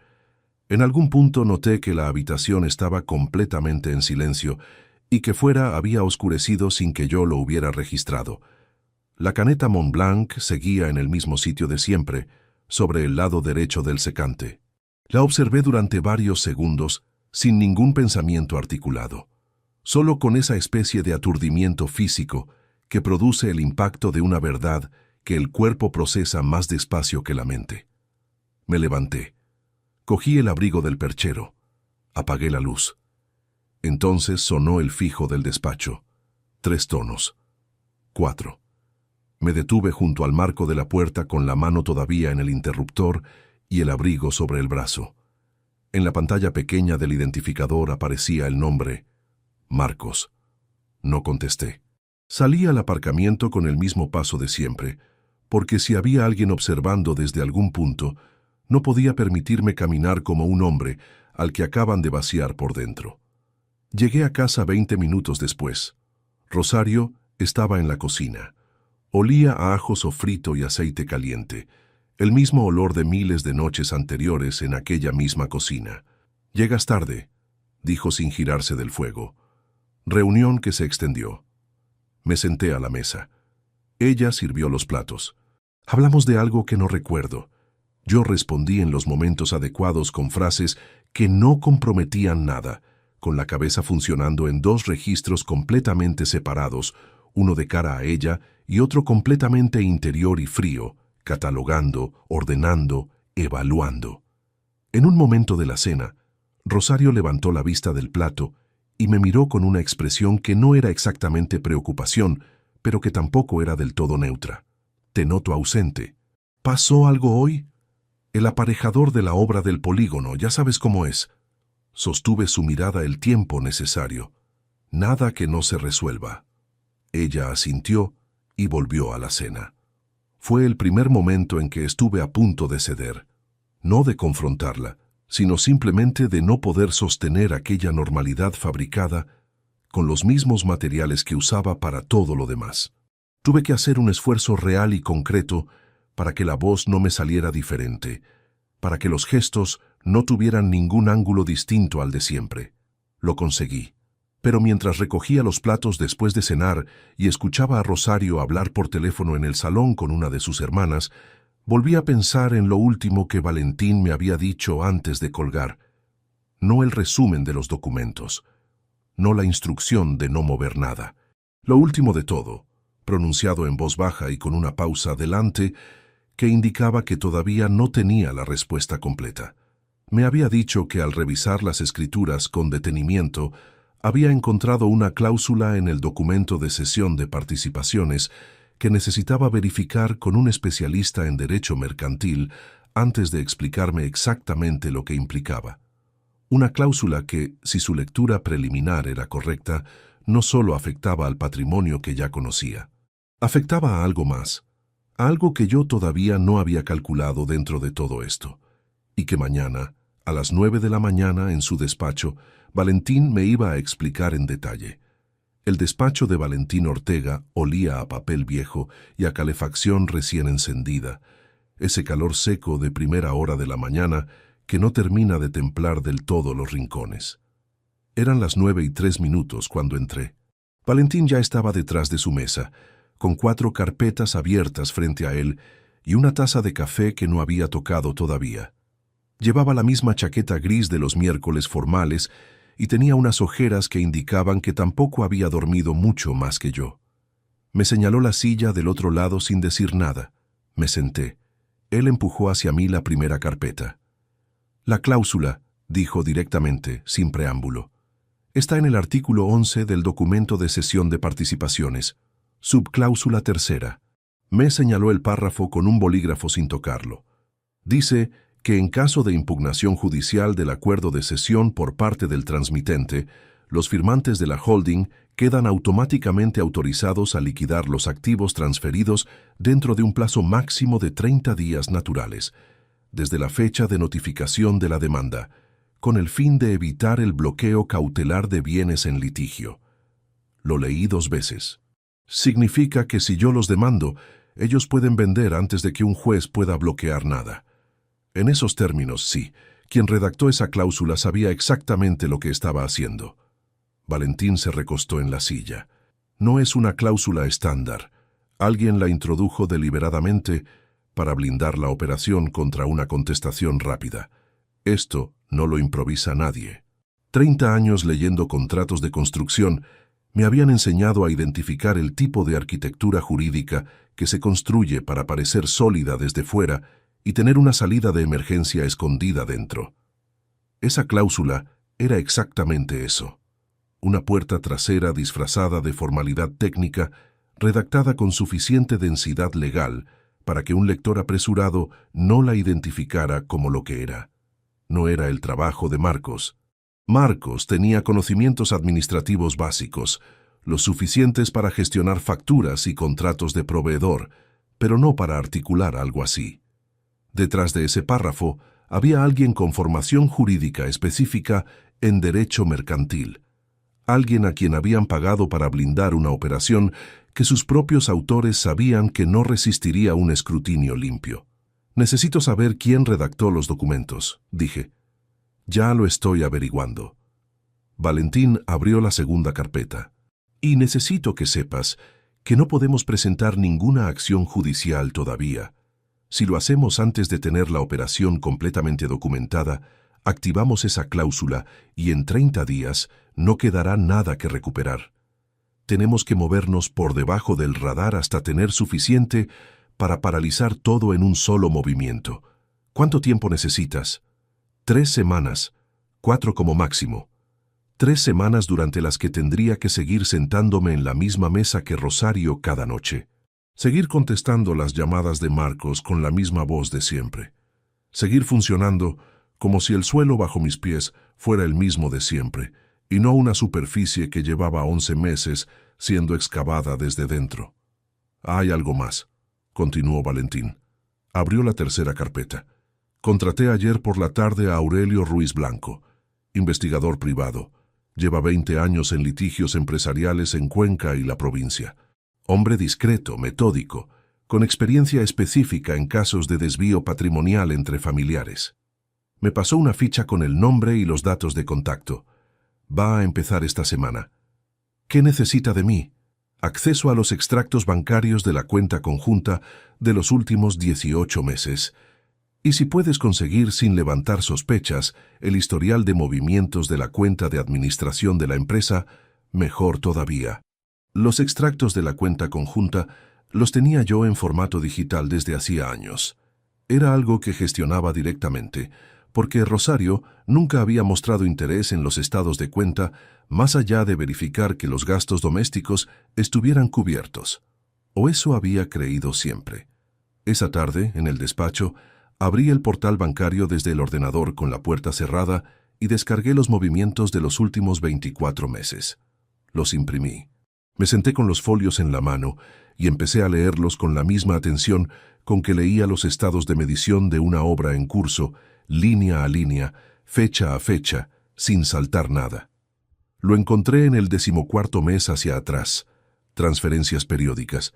En algún punto noté que la habitación estaba completamente en silencio y que fuera había oscurecido sin que yo lo hubiera registrado. La caneta Montblanc seguía en el mismo sitio de siempre, sobre el lado derecho del secante. La observé durante varios segundos, sin ningún pensamiento articulado, solo con esa especie de aturdimiento físico que produce el impacto de una verdad que el cuerpo procesa más despacio que la mente. Me levanté. Cogí el abrigo del perchero. Apagué la luz. Entonces sonó el fijo del despacho. 3 tonos. 4. Me detuve junto al marco de la puerta con la mano todavía en el interruptor y el abrigo sobre el brazo. En la pantalla pequeña del identificador aparecía el nombre Marcos. No contesté. Salí al aparcamiento con el mismo paso de siempre, porque si había alguien observando desde algún punto, no podía permitirme caminar como un hombre al que acaban de vaciar por dentro. Llegué a casa 20 minutos después. Rosario estaba en la cocina. Olía a ajo sofrito y aceite caliente, el mismo olor de miles de noches anteriores en aquella misma cocina. «Llegas tarde», dijo sin girarse del fuego. Reunión que se extendió. Me senté a la mesa. Ella sirvió los platos. Hablamos de algo que no recuerdo. Yo respondí en los momentos adecuados con frases que no comprometían nada, con la cabeza funcionando en 2 registros completamente separados, uno de cara a ella y otro completamente interior y frío, catalogando, ordenando, evaluando. En un momento de la cena, Rosario levantó la vista del plato y me miró con una expresión que no era exactamente preocupación, pero que tampoco era del todo neutra. «Te noto ausente. ¿Pasó algo hoy?» «El aparejador de la obra del polígono, ya sabes cómo es». Sostuve su mirada el tiempo necesario. «Nada que no se resuelva». Ella asintió y volvió a la cena. Fue el primer momento en que estuve a punto de ceder, no de confrontarla, sino simplemente de no poder sostener aquella normalidad fabricada con los mismos materiales que usaba para todo lo demás. Tuve que hacer un esfuerzo real y concreto para que la voz no me saliera diferente, para que los gestos no tuvieran ningún ángulo distinto al de siempre. Lo conseguí. Pero mientras recogía los platos después de cenar y escuchaba a Rosario hablar por teléfono en el salón con una de sus hermanas, volví a pensar en lo último que Valentín me había dicho antes de colgar. No el resumen de los documentos, no la instrucción de no mover nada. Lo último de todo, pronunciado en voz baja y con una pausa delante, que indicaba que todavía no tenía la respuesta completa. Me había dicho que al revisar las escrituras con detenimiento, había encontrado una cláusula en el documento de cesión de participaciones que necesitaba verificar con un especialista en derecho mercantil antes de explicarme exactamente lo que implicaba. Una cláusula que, si su lectura preliminar era correcta, no solo afectaba al patrimonio que ya conocía. Afectaba a algo más, a algo que yo todavía no había calculado dentro de todo esto, y que mañana, a las 9 de la mañana en su despacho, Valentín me iba a explicar en detalle. El despacho de Valentín Ortega olía a papel viejo y a calefacción recién encendida, ese calor seco de primera hora de la mañana que no termina de templar del todo los rincones. Eran las 9:03 cuando entré. Valentín ya estaba detrás de su mesa, con 4 carpetas abiertas frente a él y una taza de café que no había tocado todavía. Llevaba la misma chaqueta gris de los miércoles formales y tenía unas ojeras que indicaban que tampoco había dormido mucho más que yo. Me señaló la silla del otro lado sin decir nada. Me senté. Él empujó hacia mí la primera carpeta. «La cláusula», dijo directamente, sin preámbulo, «está en el artículo 11 del documento de cesión de participaciones. Subcláusula tercera». Me señaló el párrafo con un bolígrafo sin tocarlo. Dice que en caso de impugnación judicial del acuerdo de cesión por parte del transmitente, los firmantes de la holding quedan automáticamente autorizados a liquidar los activos transferidos dentro de un plazo máximo de 30 días naturales, desde la fecha de notificación de la demanda, con el fin de evitar el bloqueo cautelar de bienes en litigio. Lo leí 2 veces. Significa que si yo los demando, ellos pueden vender antes de que un juez pueda bloquear nada. En esos términos, sí, quien redactó esa cláusula sabía exactamente lo que estaba haciendo. Valentín se recostó en la silla. No es una cláusula estándar. Alguien la introdujo deliberadamente para blindar la operación contra una contestación rápida. Esto no lo improvisa nadie. 30 años leyendo contratos de construcción me habían enseñado a identificar el tipo de arquitectura jurídica que se construye para parecer sólida desde fuera y tener una salida de emergencia escondida dentro. Esa cláusula era exactamente eso. Una puerta trasera disfrazada de formalidad técnica, redactada con suficiente densidad legal para que un lector apresurado no la identificara como lo que era. No era el trabajo de Marcos. Marcos tenía conocimientos administrativos básicos, los suficientes para gestionar facturas y contratos de proveedor, pero no para articular algo así. Detrás de ese párrafo había alguien con formación jurídica específica en derecho mercantil, alguien a quien habían pagado para blindar una operación que sus propios autores sabían que no resistiría un escrutinio limpio. «Necesito saber quién redactó los documentos», dije. «Ya lo estoy averiguando». Valentín abrió la segunda carpeta. «Y necesito que sepas que no podemos presentar ninguna acción judicial todavía. Si lo hacemos antes de tener la operación completamente documentada, activamos esa cláusula y en 30 días no quedará nada que recuperar. Tenemos que movernos por debajo del radar hasta tener suficiente para paralizar todo en un solo movimiento. ¿Cuánto tiempo necesitas?» 3 semanas, 4 como máximo. 3 semanas durante las que tendría que seguir sentándome en la misma mesa que Rosario cada noche. Seguir contestando las llamadas de Marcos con la misma voz de siempre. Seguir funcionando como si el suelo bajo mis pies fuera el mismo de siempre, y no una superficie que llevaba 11 meses siendo excavada desde dentro. Hay algo más, continuó Valentín. Abrió la tercera carpeta. Contraté ayer por la tarde a Aurelio Ruiz Blanco, investigador privado. Lleva 20 años en litigios empresariales en Cuenca y la provincia. Hombre discreto, metódico, con experiencia específica en casos de desvío patrimonial entre familiares. Me pasó una ficha con el nombre y los datos de contacto. Va a empezar esta semana. ¿Qué necesita de mí? Acceso a los extractos bancarios de la cuenta conjunta de los últimos 18 meses. Y si puedes conseguir sin levantar sospechas el historial de movimientos de la cuenta de administración de la empresa, mejor todavía. Los extractos de la cuenta conjunta los tenía yo en formato digital desde hacía años. Era algo que gestionaba directamente, porque Rosario nunca había mostrado interés en los estados de cuenta más allá de verificar que los gastos domésticos estuvieran cubiertos. O eso había creído siempre. Esa tarde, en el despacho, abrí el portal bancario desde el ordenador con la puerta cerrada y descargué los movimientos de los últimos 24 meses. Los imprimí. Me senté con los folios en la mano y empecé a leerlos con la misma atención con que leía los estados de medición de una obra en curso, línea a línea, fecha a fecha, sin saltar nada. Lo encontré en el 14º mes hacia atrás. Transferencias periódicas.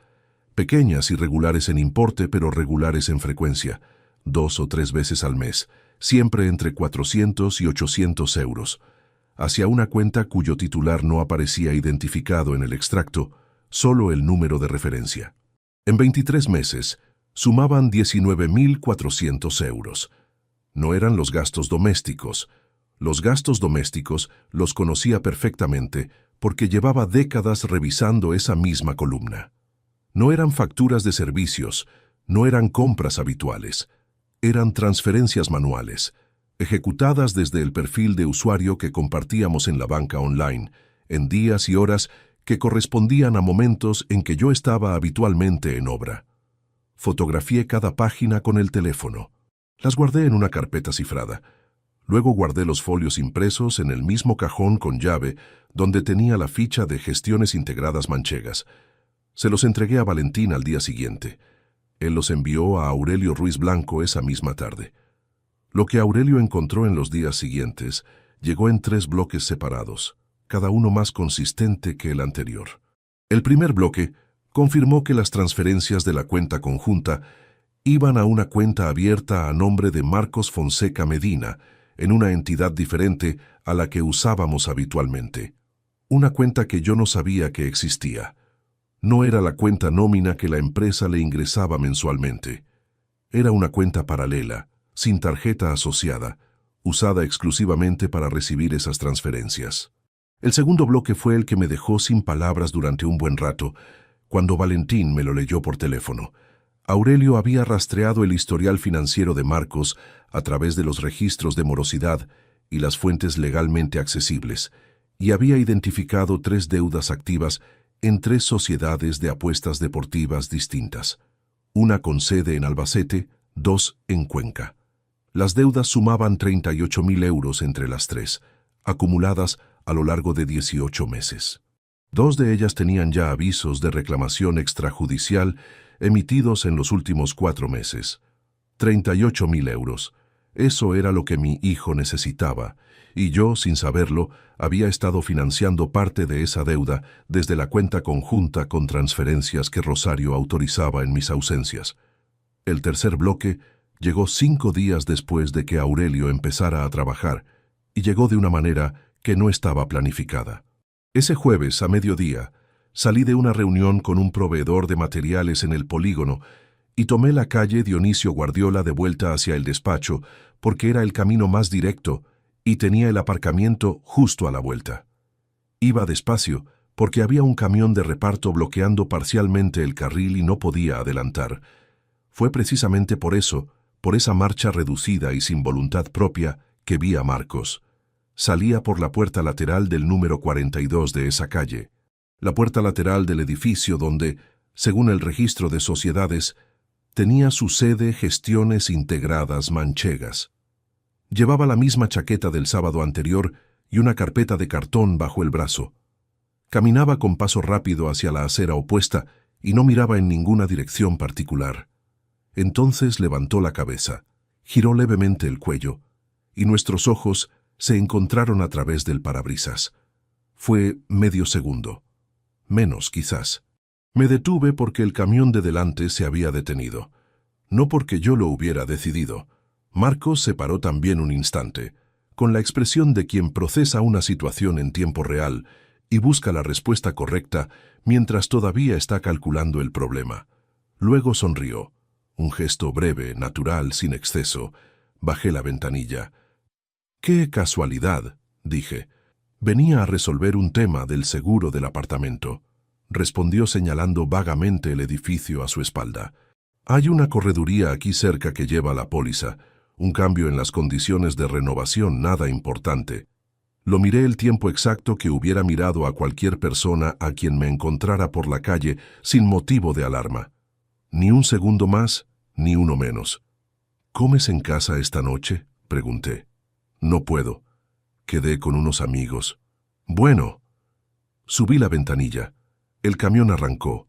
Pequeñas y regulares en importe, pero regulares en frecuencia. 2 o 3 veces al mes, siempre entre 400 y 800 euros, hacia una cuenta cuyo titular no aparecía identificado en el extracto, solo el número de referencia. En 23 meses, sumaban 19.400 euros. No eran los gastos domésticos. Los gastos domésticos los conocía perfectamente porque llevaba décadas revisando esa misma columna. No eran facturas de servicios, no eran compras habituales. Eran transferencias manuales, ejecutadas desde el perfil de usuario que compartíamos en la banca online, en días y horas que correspondían a momentos en que yo estaba habitualmente en obra. Fotografié cada página con el teléfono. Las guardé en una carpeta cifrada. Luego guardé los folios impresos en el mismo cajón con llave donde tenía la ficha de Gestiones Integradas Manchegas. Se los entregué a Valentín al día siguiente. Él los envió a Aurelio Ruiz Blanco esa misma tarde. Lo que Aurelio encontró en los días siguientes llegó en 3 bloques separados, cada uno más consistente que el anterior. El primer bloque confirmó que las transferencias de la cuenta conjunta iban a una cuenta abierta a nombre de Marcos Fonseca Medina, en una entidad diferente a la que usábamos habitualmente. Una cuenta que yo no sabía que existía. No era la cuenta nómina que la empresa le ingresaba mensualmente. Era una cuenta paralela, sin tarjeta asociada, usada exclusivamente para recibir esas transferencias. El segundo bloque fue el que me dejó sin palabras durante un buen rato, cuando Valentín me lo leyó por teléfono. Aurelio había rastreado el historial financiero de Marcos a través de los registros de morosidad y las fuentes legalmente accesibles, y había identificado 3 deudas activas en 3 sociedades de apuestas deportivas distintas, una con sede en Albacete, 2 en Cuenca. Las deudas sumaban 38.000 euros entre las 3, acumuladas a lo largo de 18 meses. 2 de ellas tenían ya avisos de reclamación extrajudicial emitidos en los últimos 4 meses. 38.000 euros. Eso era lo que mi hijo necesitaba, y yo, sin saberlo, había estado financiando parte de esa deuda desde la cuenta conjunta con transferencias que Rosario autorizaba en mis ausencias. El tercer bloque llegó 5 días después de que Aurelio empezara a trabajar, y llegó de una manera que no estaba planificada. Ese jueves, a mediodía, salí de una reunión con un proveedor de materiales en el polígono y tomé la calle Dionisio Guardiola de vuelta hacia el despacho porque era el camino más directo y tenía el aparcamiento justo a la vuelta. Iba despacio porque había un camión de reparto bloqueando parcialmente el carril y no podía adelantar. Fue precisamente por eso, por esa marcha reducida y sin voluntad propia, que vi a Marcos. Salía por la puerta lateral del número 42 de esa calle, la puerta lateral del edificio donde, según el registro de sociedades, tenía su sede Gestiones Integradas Manchegas. Llevaba la misma chaqueta del sábado anterior y una carpeta de cartón bajo el brazo. Caminaba con paso rápido hacia la acera opuesta y no miraba en ninguna dirección particular. Entonces levantó la cabeza, giró levemente el cuello, y nuestros ojos se encontraron a través del parabrisas. Fue medio segundo. Menos, quizás. Me detuve porque el camión de delante se había detenido. No porque yo lo hubiera decidido. Marcos se paró también un instante, con la expresión de quien procesa una situación en tiempo real y busca la respuesta correcta mientras todavía está calculando el problema. Luego sonrió. Un gesto breve, natural, sin exceso. Bajé la ventanilla. «¡Qué casualidad!», dije. «Venía a resolver un tema del seguro del apartamento», respondió señalando vagamente el edificio a su espalda. «Hay una correduría aquí cerca que lleva la póliza, un cambio en las condiciones de renovación nada importante». Lo miré el tiempo exacto que hubiera mirado a cualquier persona a quien me encontrara por la calle sin motivo de alarma. Ni un segundo más, ni uno menos. «¿Comes en casa esta noche?», pregunté. «No puedo. Quedé con unos amigos». «Bueno». Subí la ventanilla. El camión arrancó.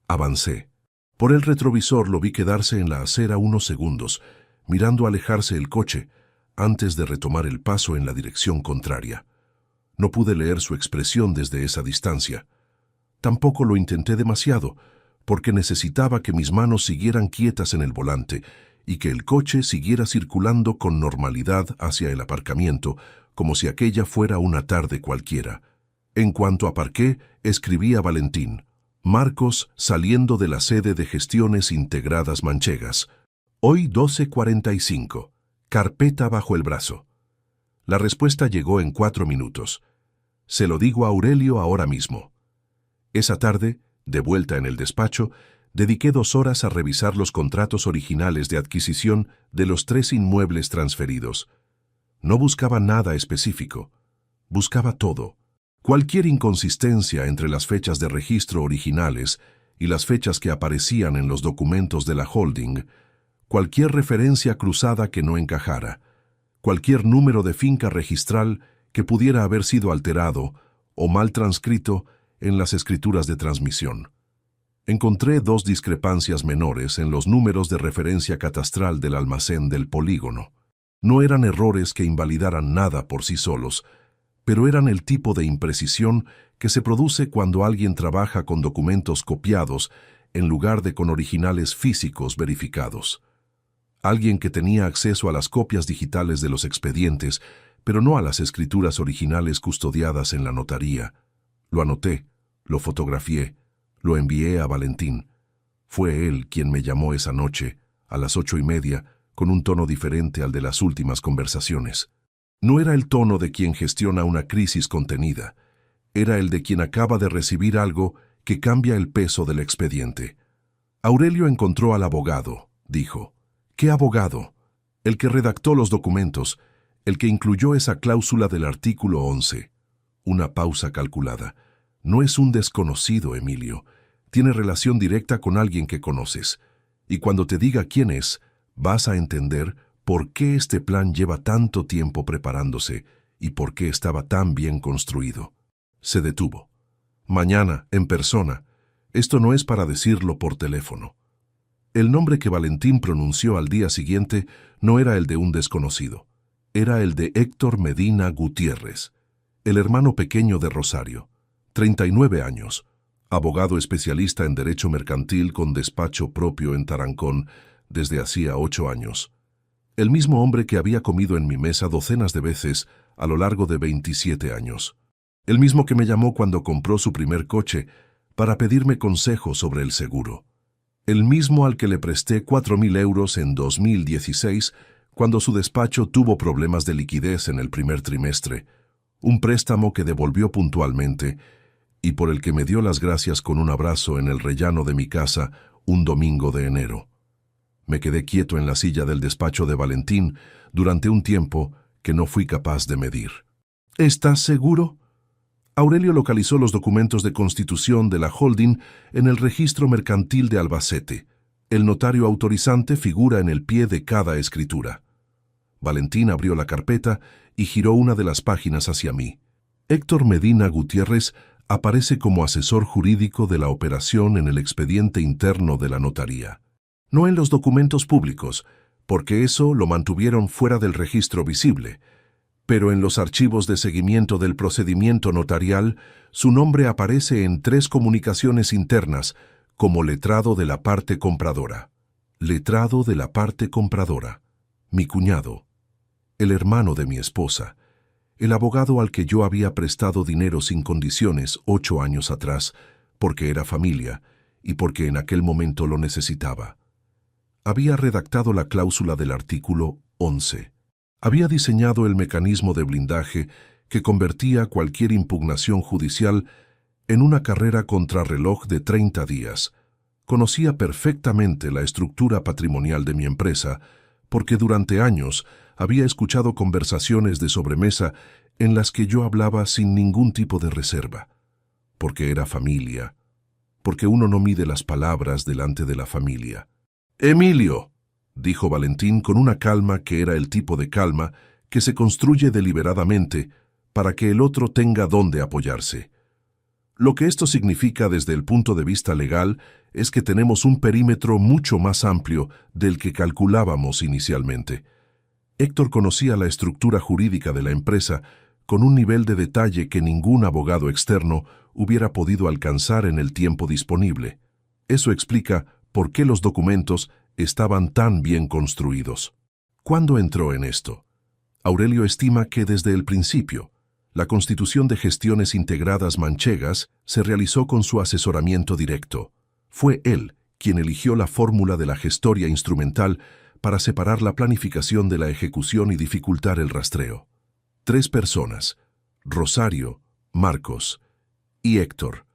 Avancé. Por el retrovisor lo vi quedarse en la acera unos segundos, mirando alejarse el coche, antes de retomar el paso en la dirección contraria. No pude leer su expresión desde esa distancia. Tampoco lo intenté demasiado, porque necesitaba que mis manos siguieran quietas en el volante y que el coche siguiera circulando con normalidad hacia el aparcamiento, como si aquella fuera una tarde cualquiera. En cuanto aparqué, escribí a Valentín: «Marcos saliendo de la sede de Gestiones Integradas Manchegas. Hoy 12:45. Carpeta bajo el brazo». La respuesta llegó en 4 minutos. «Se lo digo a Aurelio ahora mismo». Esa tarde, de vuelta en el despacho, dediqué 2 horas a revisar los contratos originales de adquisición de los 3 inmuebles transferidos. No buscaba nada específico. Buscaba todo. Cualquier inconsistencia entre las fechas de registro originales y las fechas que aparecían en los documentos de la holding, cualquier referencia cruzada que no encajara, cualquier número de finca registral que pudiera haber sido alterado o mal transcrito en las escrituras de transmisión. Encontré 2 discrepancias menores en los números de referencia catastral del almacén del polígono. No eran errores que invalidaran nada por sí solos, pero eran el tipo de imprecisión que se produce cuando alguien trabaja con documentos copiados en lugar de con originales físicos verificados. Alguien que tenía acceso a las copias digitales de los expedientes, pero no a las escrituras originales custodiadas en la notaría. Lo anoté, lo fotografié, lo envié a Valentín. Fue él quien me llamó esa noche, a las 8:30, con un tono diferente al de las últimas conversaciones. No era el tono de quien gestiona una crisis contenida. Era el de quien acaba de recibir algo que cambia el peso del expediente. «Aurelio encontró al abogado», dijo. «¿Qué abogado?» «El que redactó los documentos, el que incluyó esa cláusula del artículo 11. Una pausa calculada. «No es un desconocido, Emilio. Tiene relación directa con alguien que conoces. Y cuando te diga quién es, vas a entender por qué este plan lleva tanto tiempo preparándose y por qué estaba tan bien construido». Se detuvo. «Mañana, en persona. Esto no es para decirlo por teléfono». El nombre que Valentín pronunció al día siguiente no era el de un desconocido. Era el de Héctor Medina Gutiérrez, el hermano pequeño de Rosario. 39 años, abogado especialista en derecho mercantil con despacho propio en Tarancón desde hacía 8 años. El mismo hombre que había comido en mi mesa docenas de veces a lo largo de 27 años. El mismo que me llamó cuando compró su primer coche para pedirme consejo sobre el seguro. El mismo al que le presté 4.000 euros en 2016 cuando su despacho tuvo problemas de liquidez en el primer trimestre, un préstamo que devolvió puntualmente y por el que me dio las gracias con un abrazo en el rellano de mi casa un domingo de enero. Me quedé quieto en la silla del despacho de Valentín durante un tiempo que no fui capaz de medir. ¿Estás seguro? Aurelio localizó los documentos de constitución de la holding en el registro mercantil de Albacete. El notario autorizante figura en el pie de cada escritura. Valentín abrió la carpeta y giró una de las páginas hacia mí. Héctor Medina Gutiérrez aparece como asesor jurídico de la operación en el expediente interno de la notaría. No en los documentos públicos, porque eso lo mantuvieron fuera del registro visible, pero en los archivos de seguimiento del procedimiento notarial, su nombre aparece en 3 comunicaciones internas como letrado de la parte compradora. Letrado de la parte compradora. Mi cuñado. El hermano de mi esposa. El abogado al que yo había prestado dinero sin condiciones 8 años atrás, porque era familia y porque en aquel momento lo necesitaba. Había redactado la cláusula del artículo 11. Había diseñado el mecanismo de blindaje que convertía cualquier impugnación judicial en una carrera contrarreloj de 30 días. Conocía perfectamente la estructura patrimonial de mi empresa, porque durante años había escuchado conversaciones de sobremesa en las que yo hablaba sin ningún tipo de reserva. Porque era familia. Porque uno no mide las palabras delante de la familia. «Emilio», dijo Valentín con una calma que era el tipo de calma que se construye deliberadamente para que el otro tenga dónde apoyarse. Lo que esto significa desde el punto de vista legal es que tenemos un perímetro mucho más amplio del que calculábamos inicialmente. Héctor conocía la estructura jurídica de la empresa con un nivel de detalle que ningún abogado externo hubiera podido alcanzar en el tiempo disponible. Eso explica por qué los documentos estaban tan bien construidos. ¿Cuándo entró en esto? Aurelio estima que desde el principio, la constitución de gestiones integradas manchegas se realizó con su asesoramiento directo. Fue él quien eligió la fórmula de la gestoria instrumental para separar la planificación de la ejecución y dificultar el rastreo. 3 personas, Rosario, Marcos y Héctor.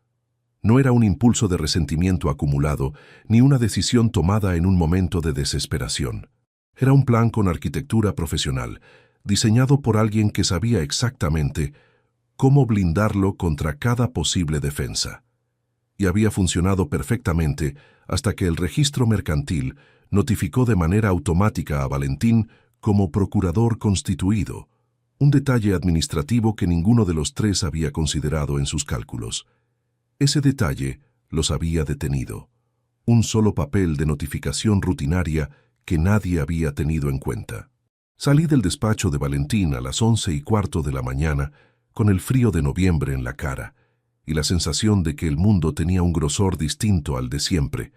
No era un impulso de resentimiento acumulado, ni una decisión tomada en un momento de desesperación. Era un plan con arquitectura profesional, diseñado por alguien que sabía exactamente cómo blindarlo contra cada posible defensa. Y había funcionado perfectamente hasta que el registro mercantil notificó de manera automática a Valentín como procurador constituido, un detalle administrativo que ninguno de los 3 había considerado en sus cálculos. Ese detalle los había detenido. Un solo papel de notificación rutinaria que nadie había tenido en cuenta. Salí del despacho de Valentín a las 11:15 de la mañana con el frío de noviembre en la cara y la sensación de que el mundo tenía un grosor distinto al de siempre,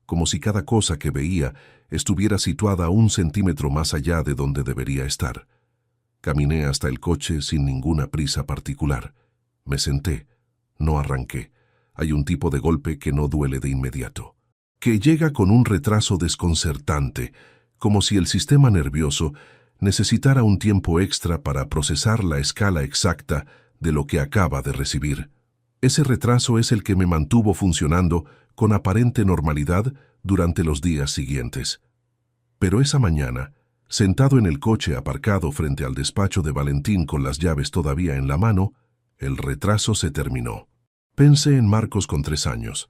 como si cada cosa que veía estuviera situada 1 centímetro más allá de donde debería estar. Caminé hasta el coche sin ninguna prisa particular. Me senté. No arranqué. Hay un tipo de golpe que no duele de inmediato, que llega con un retraso desconcertante, como si el sistema nervioso necesitara un tiempo extra para procesar la escala exacta de lo que acaba de recibir. Ese retraso es el que me mantuvo funcionando con aparente normalidad durante los días siguientes. Pero esa mañana, sentado en el coche aparcado frente al despacho de Valentín con las llaves todavía en la mano, el retraso se terminó. Pensé en Marcos con 3 años,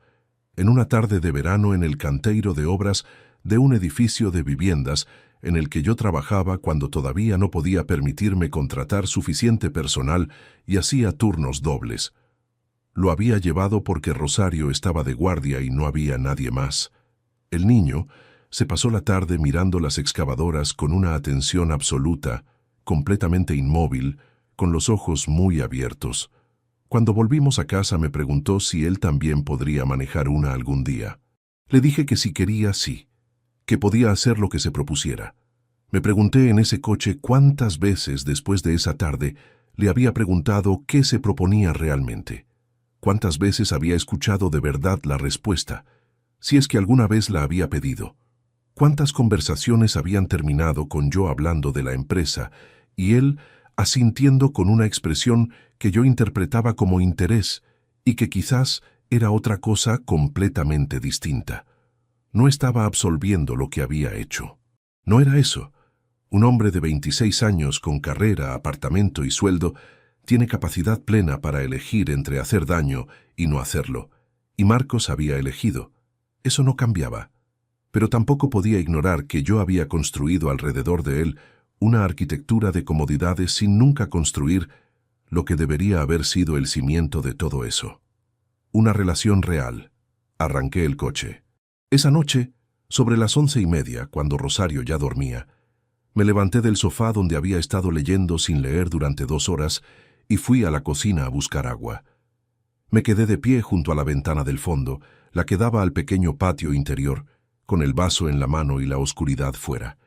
en una tarde de verano en el canteiro de obras de un edificio de viviendas en el que yo trabajaba cuando todavía no podía permitirme contratar suficiente personal y hacía turnos dobles. Lo había llevado porque Rosario estaba de guardia y no había nadie más. El niño se pasó la tarde mirando las excavadoras con una atención absoluta, completamente inmóvil, con los ojos muy abiertos. Cuando volvimos a casa me preguntó si él también podría manejar una algún día. Le dije que si quería, sí, que podía hacer lo que se propusiera. Me pregunté en ese coche cuántas veces después de esa tarde le había preguntado qué se proponía realmente. Cuántas veces había escuchado de verdad la respuesta, si es que alguna vez la había pedido. Cuántas conversaciones habían terminado con yo hablando de la empresa y él asintiendo con una expresión que yo interpretaba como interés y que quizás era otra cosa completamente distinta. No estaba absolviendo lo que había hecho. No era eso. Un hombre de 26 años con carrera, apartamento y sueldo Tiene capacidad plena para elegir entre hacer daño y no hacerlo, y Marcos había elegido. Eso no cambiaba. Pero tampoco podía ignorar que yo había construido alrededor de él una arquitectura de comodidades sin nunca construir lo que debería haber sido el cimiento de todo eso. Una relación real. Arranqué el coche. Esa noche, sobre las 11:30, cuando Rosario ya dormía, me levanté del sofá donde había estado leyendo sin leer durante 2 horas y fui a la cocina a buscar agua. Me quedé de pie junto a la ventana del fondo, la que daba al pequeño patio interior, con el vaso en la mano y la oscuridad fuera.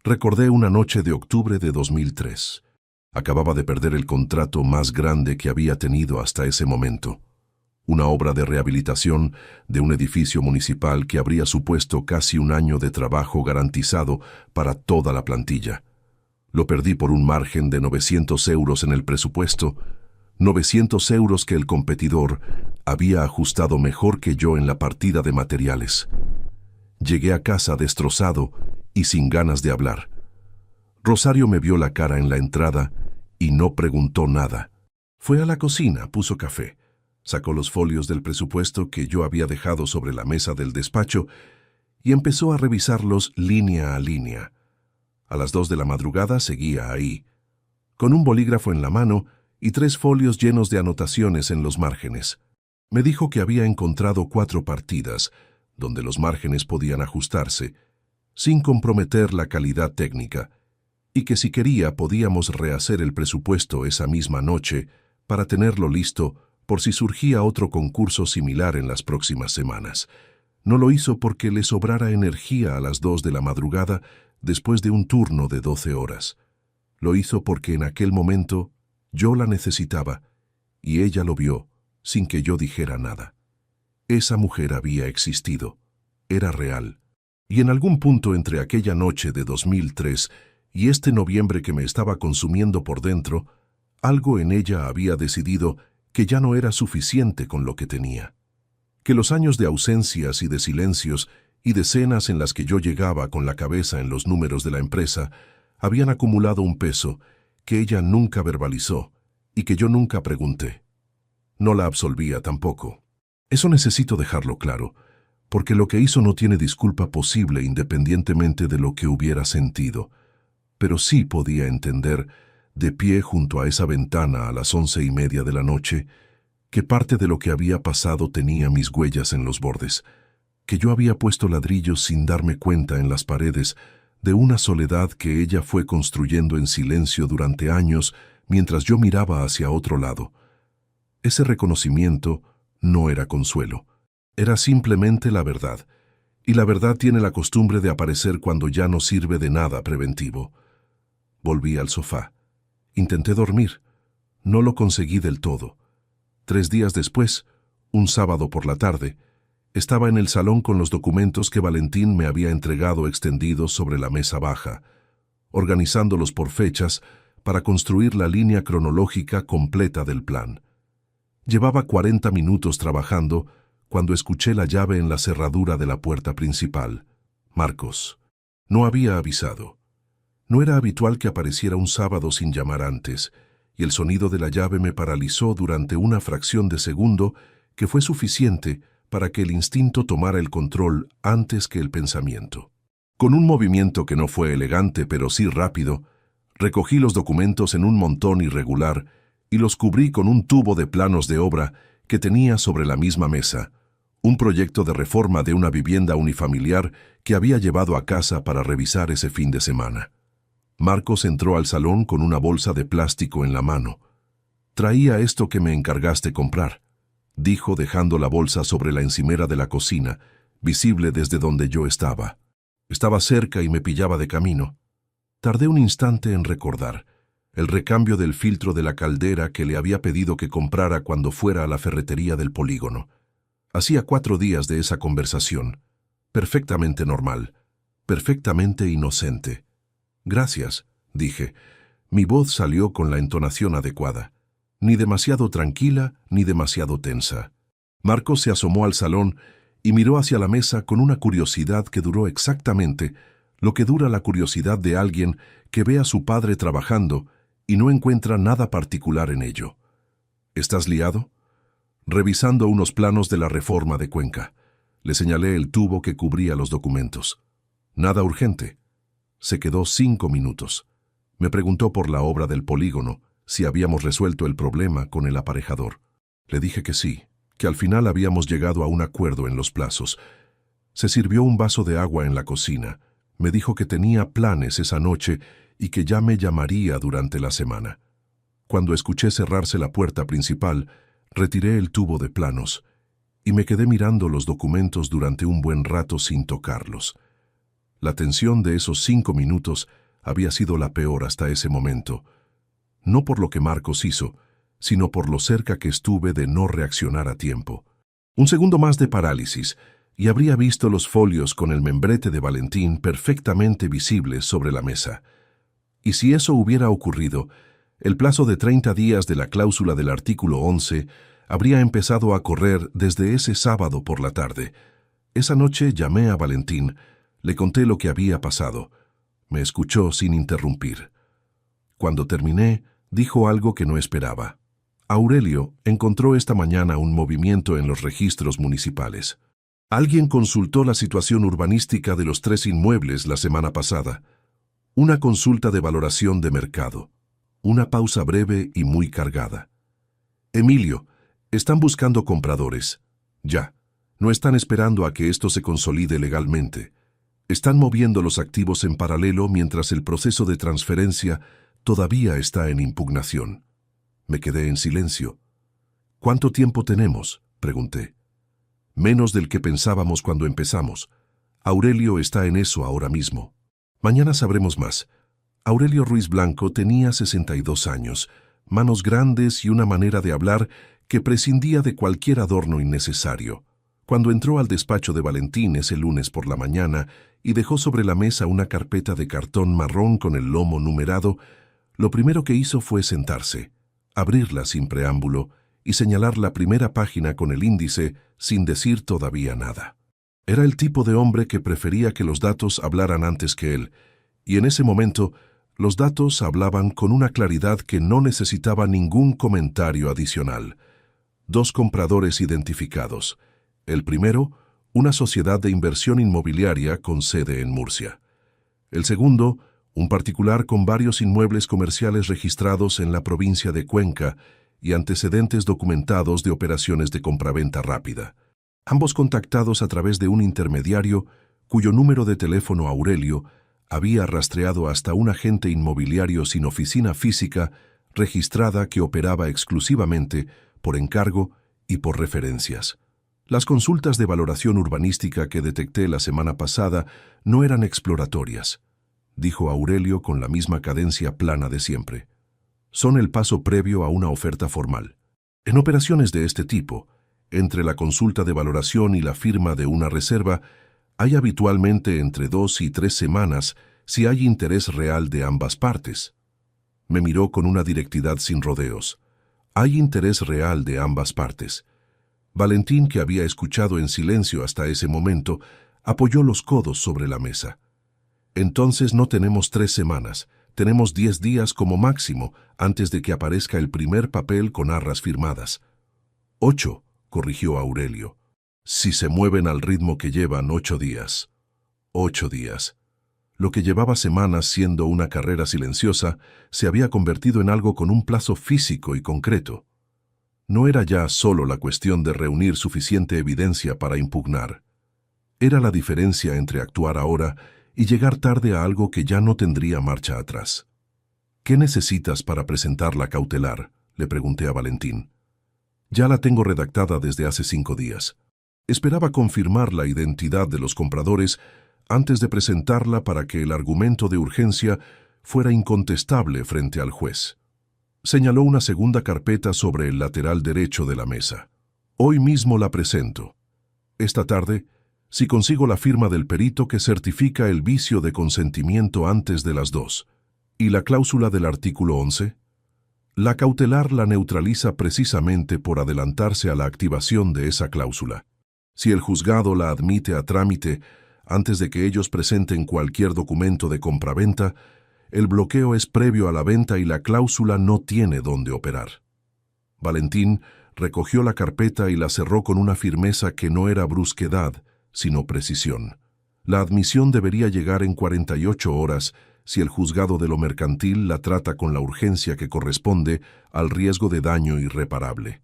Recordé una noche de octubre de 2003. Acababa de perder el contrato más grande que había tenido hasta ese momento. Una obra de rehabilitación de un edificio municipal que habría supuesto casi un año de trabajo garantizado para toda la plantilla. Lo perdí por un margen de 900 euros en el presupuesto, 900 euros que el competidor había ajustado mejor que yo en la partida de materiales. Llegué a casa destrozado y sin ganas de hablar. Rosario me vio la cara en la entrada y no preguntó nada. Fue a la cocina, puso café. Sacó los folios del presupuesto que yo había dejado sobre la mesa del despacho y empezó a revisarlos línea a línea. A las 2 de la madrugada seguía ahí, con un bolígrafo en la mano y 3 folios llenos de anotaciones en los márgenes. Me dijo que había encontrado 4 partidas, donde los márgenes podían ajustarse, sin comprometer la calidad técnica, y que si quería podíamos rehacer el presupuesto esa misma noche para tenerlo listo por si surgía otro concurso similar en las próximas semanas. No lo hizo porque le sobrara energía a las 2 de la madrugada después de un turno de 12 horas. Lo hizo porque en aquel momento yo la necesitaba y ella lo vio sin que yo dijera nada. Esa mujer había existido, era real, y en algún punto entre aquella noche de 2003 y este noviembre que me estaba consumiendo por dentro, algo en ella había decidido que ya no era suficiente con lo que tenía. Que los años de ausencias y de silencios y de cenas en las que yo llegaba con la cabeza en los números de la empresa habían acumulado un peso que ella nunca verbalizó y que yo nunca pregunté. No la absolvía tampoco. Eso necesito dejarlo claro, porque lo que hizo no tiene disculpa posible independientemente de lo que hubiera sentido. Pero sí podía entender, de pie junto a esa ventana a las 11:30 de la noche, que parte de lo que había pasado tenía mis huellas en los bordes, que yo había puesto ladrillos sin darme cuenta en las paredes de una soledad que ella fue construyendo en silencio durante años mientras yo miraba hacia otro lado. Ese reconocimiento no era consuelo, era simplemente la verdad, y la verdad tiene la costumbre de aparecer cuando ya no sirve de nada preventivo. Volví al sofá. Intenté dormir. No lo conseguí del todo. 3 días después, un sábado por la tarde, estaba en el salón con los documentos que Valentín me había entregado extendidos sobre la mesa baja, organizándolos por fechas para construir la línea cronológica completa del plan. Llevaba 40 minutos trabajando cuando escuché la llave en la cerradura de la puerta principal. Marcos. No había avisado. No era habitual que apareciera un sábado sin llamar antes, y el sonido de la llave me paralizó durante una fracción de segundo que fue suficiente para que el instinto tomara el control antes que el pensamiento. Con un movimiento que no fue elegante pero sí rápido, recogí los documentos en un montón irregular y los cubrí con un tubo de planos de obra que tenía sobre la misma mesa, un proyecto de reforma de una vivienda unifamiliar que había llevado a casa para revisar ese fin de semana. Marcos entró al salón con una bolsa de plástico en la mano. «Traía esto que me encargaste comprar», dijo dejando la bolsa sobre la encimera de la cocina, visible desde donde yo estaba. Estaba cerca y me pillaba de camino. Tardé un instante en recordar el recambio del filtro de la caldera que le había pedido que comprara cuando fuera a la ferretería del polígono. Hacía 4 días de esa conversación. Perfectamente normal, perfectamente inocente. «Gracias», dije. Mi voz salió con la entonación adecuada. Ni demasiado tranquila, ni demasiado tensa. Marcos se asomó al salón y miró hacia la mesa con una curiosidad que duró exactamente lo que dura la curiosidad de alguien que ve a su padre trabajando y no encuentra nada particular en ello. ¿Estás liado? Revisando unos planos de la reforma de Cuenca. Le señalé el tubo que cubría los documentos. Nada urgente. Se quedó 5 minutos. Me preguntó por la obra del polígono, si habíamos resuelto el problema con el aparejador. Le dije que sí, que al final habíamos llegado a un acuerdo en los plazos. Se sirvió un vaso de agua en la cocina. Me dijo que tenía planes esa noche y que ya me llamaría durante la semana. Cuando escuché cerrarse la puerta principal, retiré el tubo de planos y me quedé mirando los documentos durante un buen rato sin tocarlos. La tensión de esos 5 minutos había sido la peor hasta ese momento, no por lo que Marcos hizo, sino por lo cerca que estuve de no reaccionar a tiempo. Un segundo más de parálisis, y habría visto los folios con el membrete de Valentín perfectamente visibles sobre la mesa. Y si eso hubiera ocurrido, el plazo de 30 días de la cláusula del artículo 11 habría empezado a correr desde ese sábado por la tarde. Esa noche llamé a Valentín, le conté lo que había pasado. Me escuchó sin interrumpir. Cuando terminé, dijo algo que no esperaba. Aurelio encontró esta mañana un movimiento en los registros municipales. Alguien consultó la situación urbanística de los 3 inmuebles la semana pasada. Una consulta de valoración de mercado. Una pausa breve y muy cargada. Emilio, están buscando compradores. Ya. No están esperando a que esto se consolide legalmente. Están moviendo los activos en paralelo mientras el proceso de transferencia todavía está en impugnación. Me quedé en silencio. ¿Cuánto tiempo tenemos?, pregunté. Menos del que pensábamos cuando empezamos. Aurelio está en eso ahora mismo. Mañana sabremos más. Aurelio Ruiz Blanco tenía 62 años, manos grandes y una manera de hablar que prescindía de cualquier adorno innecesario. Cuando entró al despacho de Valentín ese lunes por la mañana y dejó sobre la mesa una carpeta de cartón marrón con el lomo numerado, lo primero que hizo fue sentarse, abrirla sin preámbulo y señalar la primera página con el índice sin decir todavía nada. Era el tipo de hombre que prefería que los datos hablaran antes que él, y en ese momento los datos hablaban con una claridad que no necesitaba ningún comentario adicional. 2 compradores identificados. El primero, una sociedad de inversión inmobiliaria con sede en Murcia. El segundo, un particular con varios inmuebles comerciales registrados en la provincia de Cuenca y antecedentes documentados de operaciones de compraventa rápida. Ambos contactados a través de un intermediario cuyo número de teléfono Aurelio había rastreado hasta un agente inmobiliario sin oficina física registrada que operaba exclusivamente por encargo y por referencias. Las consultas de valoración urbanística que detecté la semana pasada no eran exploratorias, dijo Aurelio con la misma cadencia plana de siempre. Son el paso previo a una oferta formal. En operaciones de este tipo, entre la consulta de valoración y la firma de una reserva, hay habitualmente entre 2 y 3 semanas si hay interés real de ambas partes. Me miró con una directidad sin rodeos. Hay interés real de ambas partes. Valentín, que había escuchado en silencio hasta ese momento, apoyó los codos sobre la mesa. Entonces no tenemos 3 semanas, tenemos 10 días como máximo antes de que aparezca el primer papel con arras firmadas. 8, corrigió Aurelio. Si se mueven al ritmo que llevan 8 días. 8 días. Lo que llevaba semanas siendo una carrera silenciosa se había convertido en algo con un plazo físico y concreto. No era ya solo la cuestión de reunir suficiente evidencia para impugnar. Era la diferencia entre actuar ahora y llegar tarde a algo que ya no tendría marcha atrás. ¿Qué necesitas para presentar la cautelar?, le pregunté a Valentín. Ya la tengo redactada desde hace 5 días. Esperaba confirmar la identidad de los compradores antes de presentarla para que el argumento de urgencia fuera incontestable frente al juez. Señaló una segunda carpeta sobre el lateral derecho de la mesa. Hoy mismo la presento. Esta tarde, si consigo la firma del perito que certifica el vicio de consentimiento antes de las 2. ¿Y la cláusula del artículo 11? La cautelar la neutraliza precisamente por adelantarse a la activación de esa cláusula. Si el juzgado la admite a trámite antes de que ellos presenten cualquier documento de compraventa, El bloqueo es previo a la venta y la cláusula no tiene dónde operar. Valentín recogió la carpeta y la cerró con una firmeza que no era brusquedad, sino precisión. La admisión debería llegar en 48 horas si el juzgado de lo mercantil la trata con la urgencia que corresponde al riesgo de daño irreparable.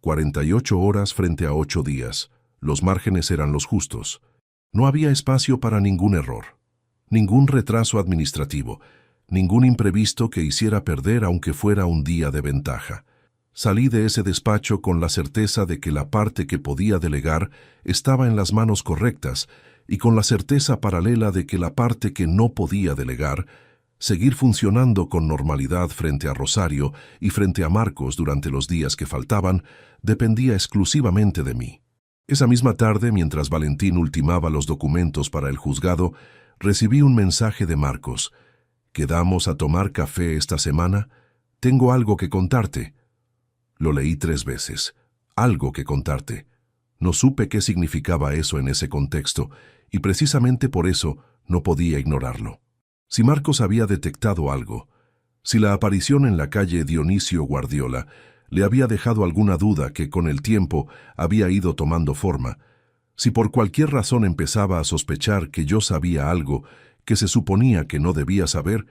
48 horas frente a 8 días. Los márgenes eran los justos. No había espacio para ningún error, ningún retraso administrativo, ningún imprevisto que hiciera perder aunque fuera un día de ventaja. Salí de ese despacho con la certeza de que la parte que podía delegar estaba en las manos correctas y con la certeza paralela de que la parte que no podía delegar, seguir funcionando con normalidad frente a Rosario y frente a Marcos durante los días que faltaban, dependía exclusivamente de mí. Esa misma tarde, mientras Valentín ultimaba los documentos para el juzgado, recibí un mensaje de Marcos. «¿Quedamos a tomar café esta semana? Tengo algo que contarte». Lo leí 3 veces. Algo que contarte. No supe qué significaba eso en ese contexto, y precisamente por eso no podía ignorarlo. Si Marcos había detectado algo, si la aparición en la calle Dionisio Guardiola le había dejado alguna duda que con el tiempo había ido tomando forma, si por cualquier razón empezaba a sospechar que yo sabía algo que se suponía que no debía saber,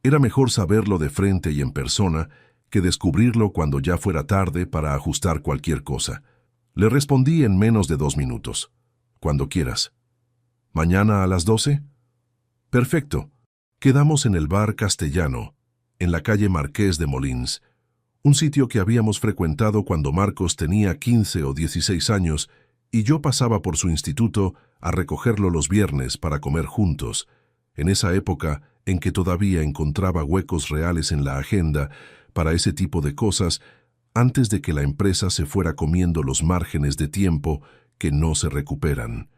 era mejor saberlo de frente y en persona que descubrirlo cuando ya fuera tarde para ajustar cualquier cosa. Le respondí en menos de 2 minutos. «Cuando quieras». «¿Mañana a las 12? «Perfecto. Quedamos en el bar Castellano, en la calle Marqués de Molins, un sitio que habíamos frecuentado cuando Marcos tenía 15 o 16 años y yo pasaba por su instituto a recogerlo los viernes para comer juntos, en esa época en que todavía encontraba huecos reales en la agenda para ese tipo de cosas antes de que la empresa se fuera comiendo los márgenes de tiempo que no se recuperan.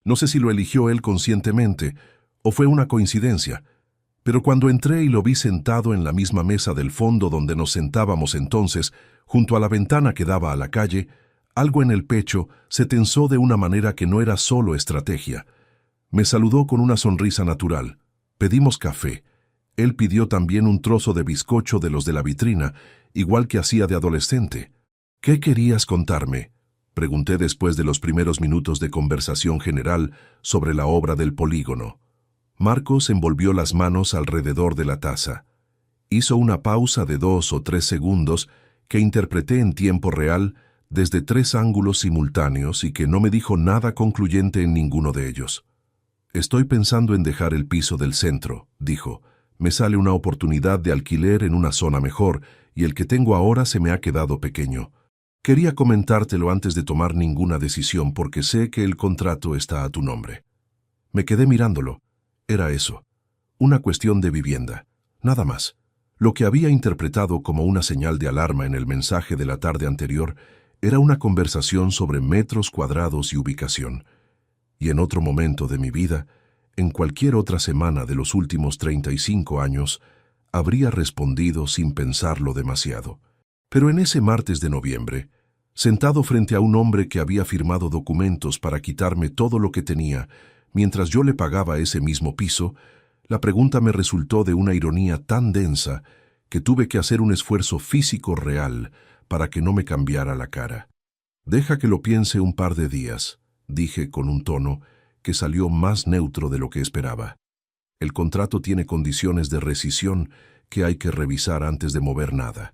No sé si lo eligió él conscientemente o fue una coincidencia, pero cuando entré y lo vi sentado en la misma mesa del fondo donde nos sentábamos entonces, junto a la ventana que daba a la calle, algo en el pecho se tensó de una manera que no era solo estrategia. Me saludó con una sonrisa natural. Pedimos café. Él pidió también un trozo de bizcocho de los de la vitrina, igual que hacía de adolescente. «¿Qué querías contarme?», pregunté después de los primeros minutos de conversación general sobre la obra del polígono. Marcos envolvió las manos alrededor de la taza. Hizo una pausa de 2 o 3 segundos que interpreté en tiempo real desde 3 ángulos simultáneos y que no me dijo nada concluyente en ninguno de ellos. «Estoy pensando en dejar el piso del centro», dijo. «Me sale una oportunidad de alquiler en una zona mejor y el que tengo ahora se me ha quedado pequeño. Quería comentártelo antes de tomar ninguna decisión porque sé que el contrato está a tu nombre». Me quedé mirándolo. Era eso, una cuestión de vivienda, nada más. Lo que había interpretado como una señal de alarma en el mensaje de la tarde anterior era una conversación sobre metros cuadrados y ubicación. Y en otro momento de mi vida, en cualquier otra semana de los últimos 35 años, habría respondido sin pensarlo demasiado. Pero en ese martes de noviembre, sentado frente a un hombre que había firmado documentos para quitarme todo lo que tenía, mientras yo le pagaba ese mismo piso, la pregunta me resultó de una ironía tan densa que tuve que hacer un esfuerzo físico real para que no me cambiara la cara. «Deja que lo piense un par de días», dije con un tono que salió más neutro de lo que esperaba. «El contrato tiene condiciones de rescisión que hay que revisar antes de mover nada».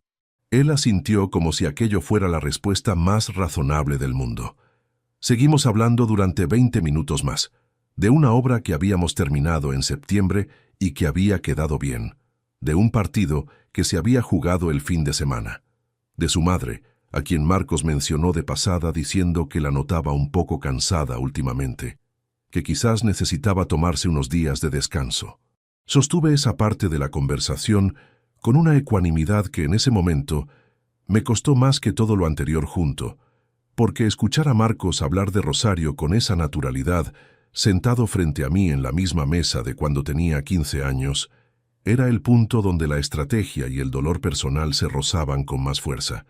Él asintió como si aquello fuera la respuesta más razonable del mundo. Seguimos hablando durante 20 minutos más, de una obra que habíamos terminado en septiembre y que había quedado bien, de un partido que se había jugado el fin de semana, de su madre, a quien Marcos mencionó de pasada diciendo que la notaba un poco cansada últimamente, que quizás necesitaba tomarse unos días de descanso. Sostuve esa parte de la conversación con una ecuanimidad que en ese momento me costó más que todo lo anterior junto, porque escuchar a Marcos hablar de Rosario con esa naturalidad, sentado frente a mí en la misma mesa de cuando tenía 15 años, era el punto donde la estrategia y el dolor personal se rozaban con más fuerza.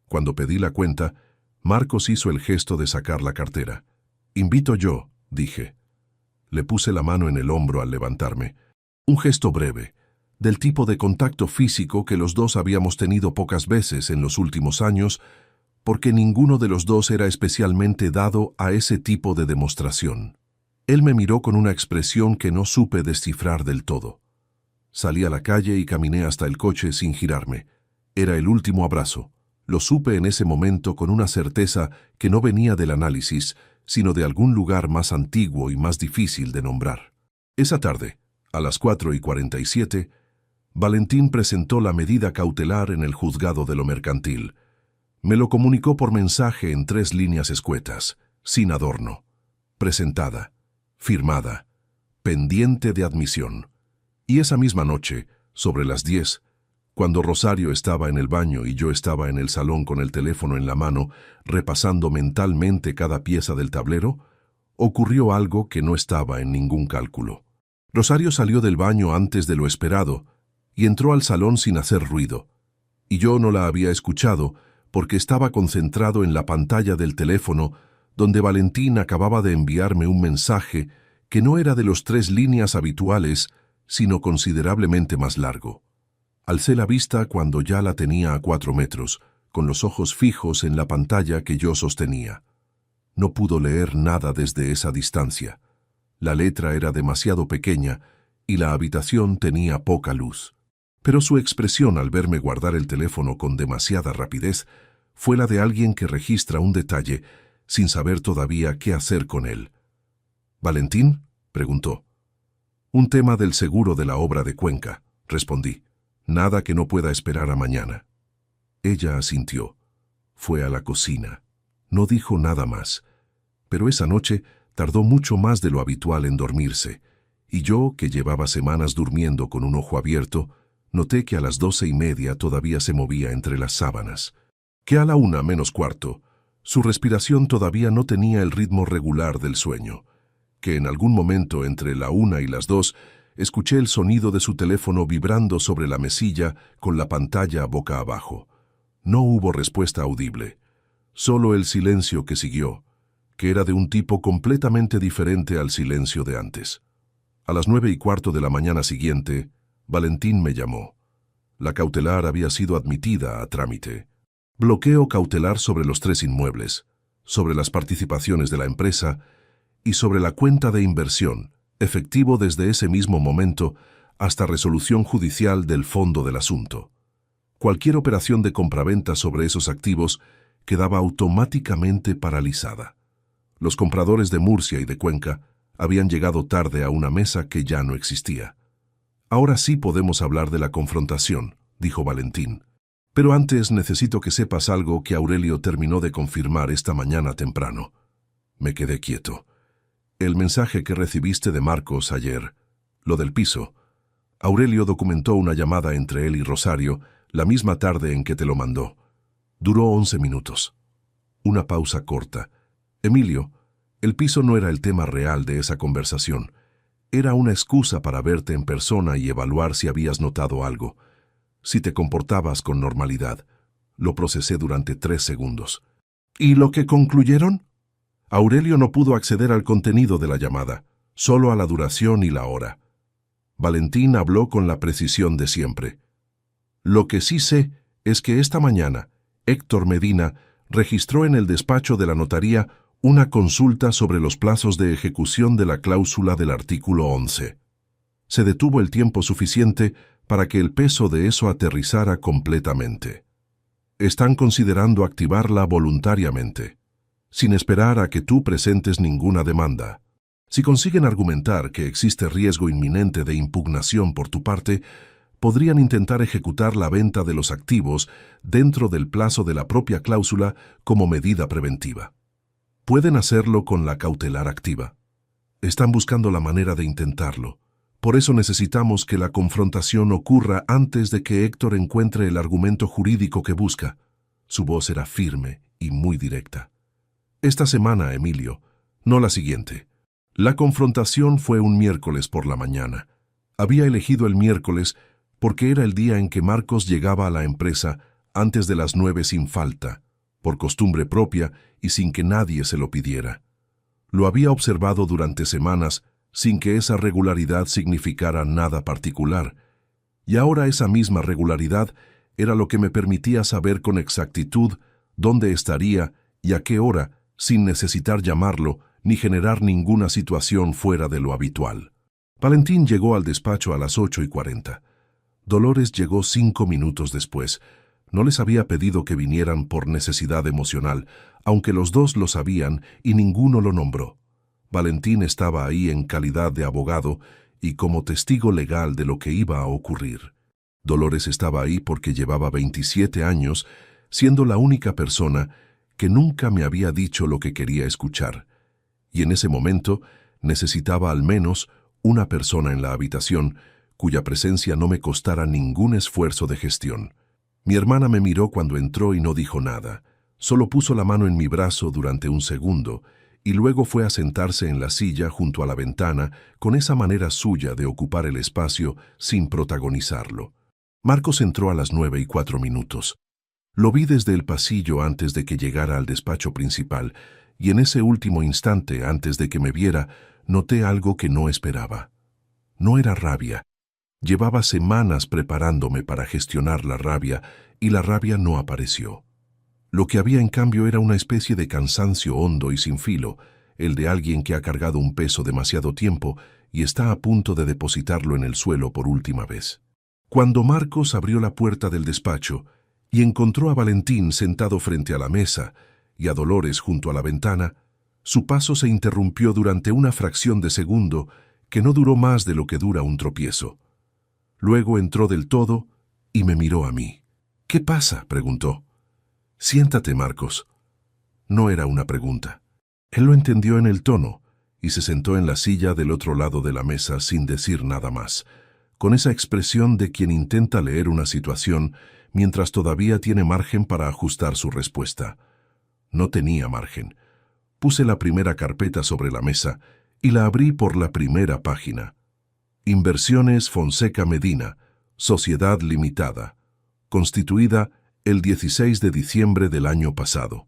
Cuando pedí la cuenta, Marcos hizo el gesto de sacar la cartera. «Invito yo», dije. Le puse la mano en el hombro al levantarme. Un gesto breve, del tipo de contacto físico que los dos habíamos tenido pocas veces en los últimos años, porque ninguno de los dos era especialmente dado a ese tipo de demostración. Él me miró con una expresión que no supe descifrar del todo. Salí a la calle y caminé hasta el coche sin girarme. Era el último abrazo. Lo supe en ese momento con una certeza que no venía del análisis, sino de algún lugar más antiguo y más difícil de nombrar. Esa tarde, a las 4:47, Valentín presentó la medida cautelar en el juzgado de lo mercantil. Me lo comunicó por mensaje en 3 líneas escuetas, sin adorno. Presentada, firmada, pendiente de admisión. Y esa misma noche, sobre las 10, cuando Rosario estaba en el baño y yo estaba en el salón con el teléfono en la mano, repasando mentalmente cada pieza del tablero, ocurrió algo que no estaba en ningún cálculo. Rosario salió del baño antes de lo esperado y entró al salón sin hacer ruido. Y yo no la había escuchado porque estaba concentrado en la pantalla del teléfono donde Valentín acababa de enviarme un mensaje que no era de los 3 líneas habituales, sino considerablemente más largo. Alcé la vista cuando ya la tenía a 4 metros, con los ojos fijos en la pantalla que yo sostenía. No pudo leer nada desde esa distancia. La letra era demasiado pequeña y la habitación tenía poca luz. Pero su expresión al verme guardar el teléfono con demasiada rapidez fue la de alguien que registra un detalle sin saber todavía qué hacer con él. «¿Valentín?», preguntó. «Un tema del seguro de la obra de Cuenca», respondí. «Nada que no pueda esperar a mañana». Ella asintió. Fue a la cocina. No dijo nada más. Pero esa noche tardó mucho más de lo habitual en dormirse, y yo, que llevaba semanas durmiendo con un ojo abierto, noté que a las 12:30 todavía se movía entre las sábanas. Que a la 1:45, su respiración todavía no tenía el ritmo regular del sueño. Que en algún momento entre la 1 y las 2 escuché el sonido de su teléfono vibrando sobre la mesilla con la pantalla boca abajo. No hubo respuesta audible, solo el silencio que siguió, que era de un tipo completamente diferente al silencio de antes. A las 9:15 de la mañana siguiente, Valentín me llamó. La cautelar había sido admitida a trámite. Bloqueo cautelar sobre los 3 inmuebles, sobre las participaciones de la empresa y sobre la cuenta de inversión, efectivo desde ese mismo momento hasta resolución judicial del fondo del asunto. Cualquier operación de compraventa sobre esos activos quedaba automáticamente paralizada. Los compradores de Murcia y de Cuenca habían llegado tarde a una mesa que ya no existía. «Ahora sí podemos hablar de la confrontación», dijo Valentín. «Pero antes necesito que sepas algo que Aurelio terminó de confirmar esta mañana temprano». Me quedé quieto. «El mensaje que recibiste de Marcos ayer, lo del piso». Aurelio documentó una llamada entre él y Rosario la misma tarde en que te lo mandó. Duró 11 minutos. Una pausa corta. «Emilio, el piso no era el tema real de esa conversación. Era una excusa para verte en persona y evaluar si habías notado algo. Si te comportabas con normalidad». Lo procesé durante 3 segundos. «¿Y lo que concluyeron?» Aurelio no pudo acceder al contenido de la llamada, solo a la duración y la hora. Valentín habló con la precisión de siempre. «Lo que sí sé es que esta mañana Héctor Medina registró en el despacho de la notaría una consulta sobre los plazos de ejecución de la cláusula del artículo 11. Se detuvo el tiempo suficiente para que el peso de eso aterrizara completamente. Están considerando activarla voluntariamente, sin esperar a que tú presentes ninguna demanda. Si consiguen argumentar que existe riesgo inminente de impugnación por tu parte, podrían intentar ejecutar la venta de los activos dentro del plazo de la propia cláusula como medida preventiva. Pueden hacerlo con la cautelar activa. Están buscando la manera de intentarlo. Por eso necesitamos que la confrontación ocurra antes de que Héctor encuentre el argumento jurídico que busca». Su voz era firme y muy directa. «Esta semana, Emilio, no la siguiente». La confrontación fue un miércoles por la mañana. Había elegido el miércoles porque era el día en que Marcos llegaba a la empresa antes de las 9 sin falta, por costumbre propia y sin que nadie se lo pidiera. Lo había observado durante semanas sin que esa regularidad significara nada particular. Y ahora esa misma regularidad era lo que me permitía saber con exactitud dónde estaría y a qué hora, sin necesitar llamarlo ni generar ninguna situación fuera de lo habitual. Valentín llegó al despacho a las 8:40. Dolores llegó 5 minutos después. No les había pedido que vinieran por necesidad emocional, aunque los dos lo sabían y ninguno lo nombró. Valentín estaba ahí en calidad de abogado y como testigo legal de lo que iba a ocurrir. Dolores estaba ahí porque llevaba 27 años, siendo la única persona que nunca me había dicho lo que quería escuchar. Y en ese momento necesitaba al menos una persona en la habitación cuya presencia no me costara ningún esfuerzo de gestión. Mi hermana me miró cuando entró y no dijo nada. Solo puso la mano en mi brazo durante un segundo y luego fue a sentarse en la silla junto a la ventana con esa manera suya de ocupar el espacio sin protagonizarlo. Marcos entró a las 9:04. Lo vi desde el pasillo antes de que llegara al despacho principal y en ese último instante antes de que me viera noté algo que no esperaba. No era rabia. Llevaba semanas preparándome para gestionar la rabia y la rabia no apareció. Lo que había en cambio era una especie de cansancio hondo y sin filo, el de alguien que ha cargado un peso demasiado tiempo y está a punto de depositarlo en el suelo por última vez. Cuando Marcos abrió la puerta del despacho y encontró a Valentín sentado frente a la mesa y a Dolores junto a la ventana, su paso se interrumpió durante una fracción de segundo que no duró más de lo que dura un tropiezo. Luego entró del todo y me miró a mí. «¿Qué pasa?», preguntó. «Siéntate, Marcos». No era una pregunta. Él lo entendió en el tono y se sentó en la silla del otro lado de la mesa sin decir nada más, con esa expresión de quien intenta leer una situación mientras todavía tiene margen para ajustar su respuesta. No tenía margen. Puse la primera carpeta sobre la mesa y la abrí por la primera página. Inversiones Fonseca Medina, Sociedad Limitada, constituida el 16 de diciembre del año pasado.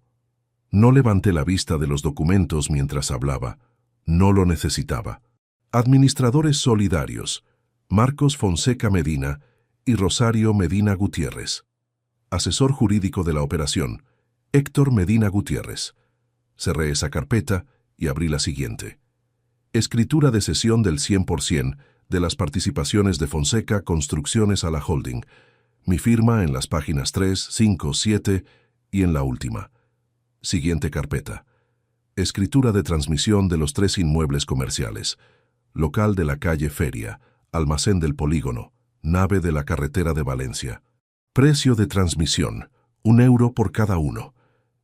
No levanté la vista de los documentos mientras hablaba. No lo necesitaba. Administradores solidarios, Marcos Fonseca Medina y Rosario Medina Gutiérrez. Asesor jurídico de la operación, Héctor Medina Gutiérrez. Cerré esa carpeta y abrí la siguiente. Escritura de cesión del 100% de las participaciones de Fonseca Construcciones a la Holding. Mi firma en las páginas 3, 5, 7 y en la última. Siguiente carpeta. Escritura de transmisión de los 3 inmuebles comerciales. Local de la calle Feria, almacén del Polígono, nave de la carretera de Valencia. Precio de transmisión, €1 por cada uno.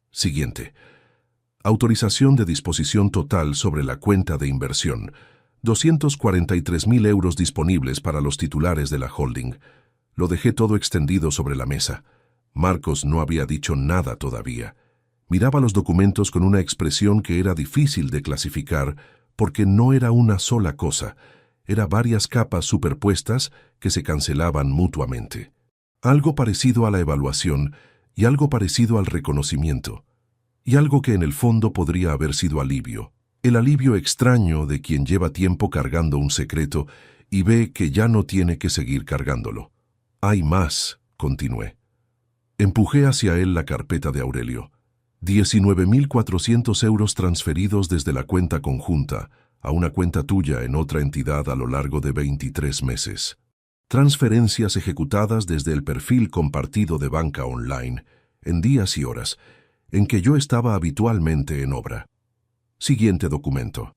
Siguiente. Autorización de disposición total sobre la cuenta de inversión. 243.000 euros disponibles para los titulares de la holding. Lo dejé todo extendido sobre la mesa. Marcos no había dicho nada todavía. Miraba los documentos con una expresión que era difícil de clasificar porque no era una sola cosa, era varias capas superpuestas que se cancelaban mutuamente. Algo parecido a la evaluación y algo parecido al reconocimiento. Y algo que en el fondo podría haber sido alivio. El alivio extraño de quien lleva tiempo cargando un secreto y ve que ya no tiene que seguir cargándolo. «Hay más», continué. Empujé hacia él la carpeta de Aurelio. 19.400 euros transferidos desde la cuenta conjunta a una cuenta tuya en otra entidad a lo largo de 23 meses. Transferencias ejecutadas desde el perfil compartido de banca online, en días y horas, en que yo estaba habitualmente en obra. Siguiente documento.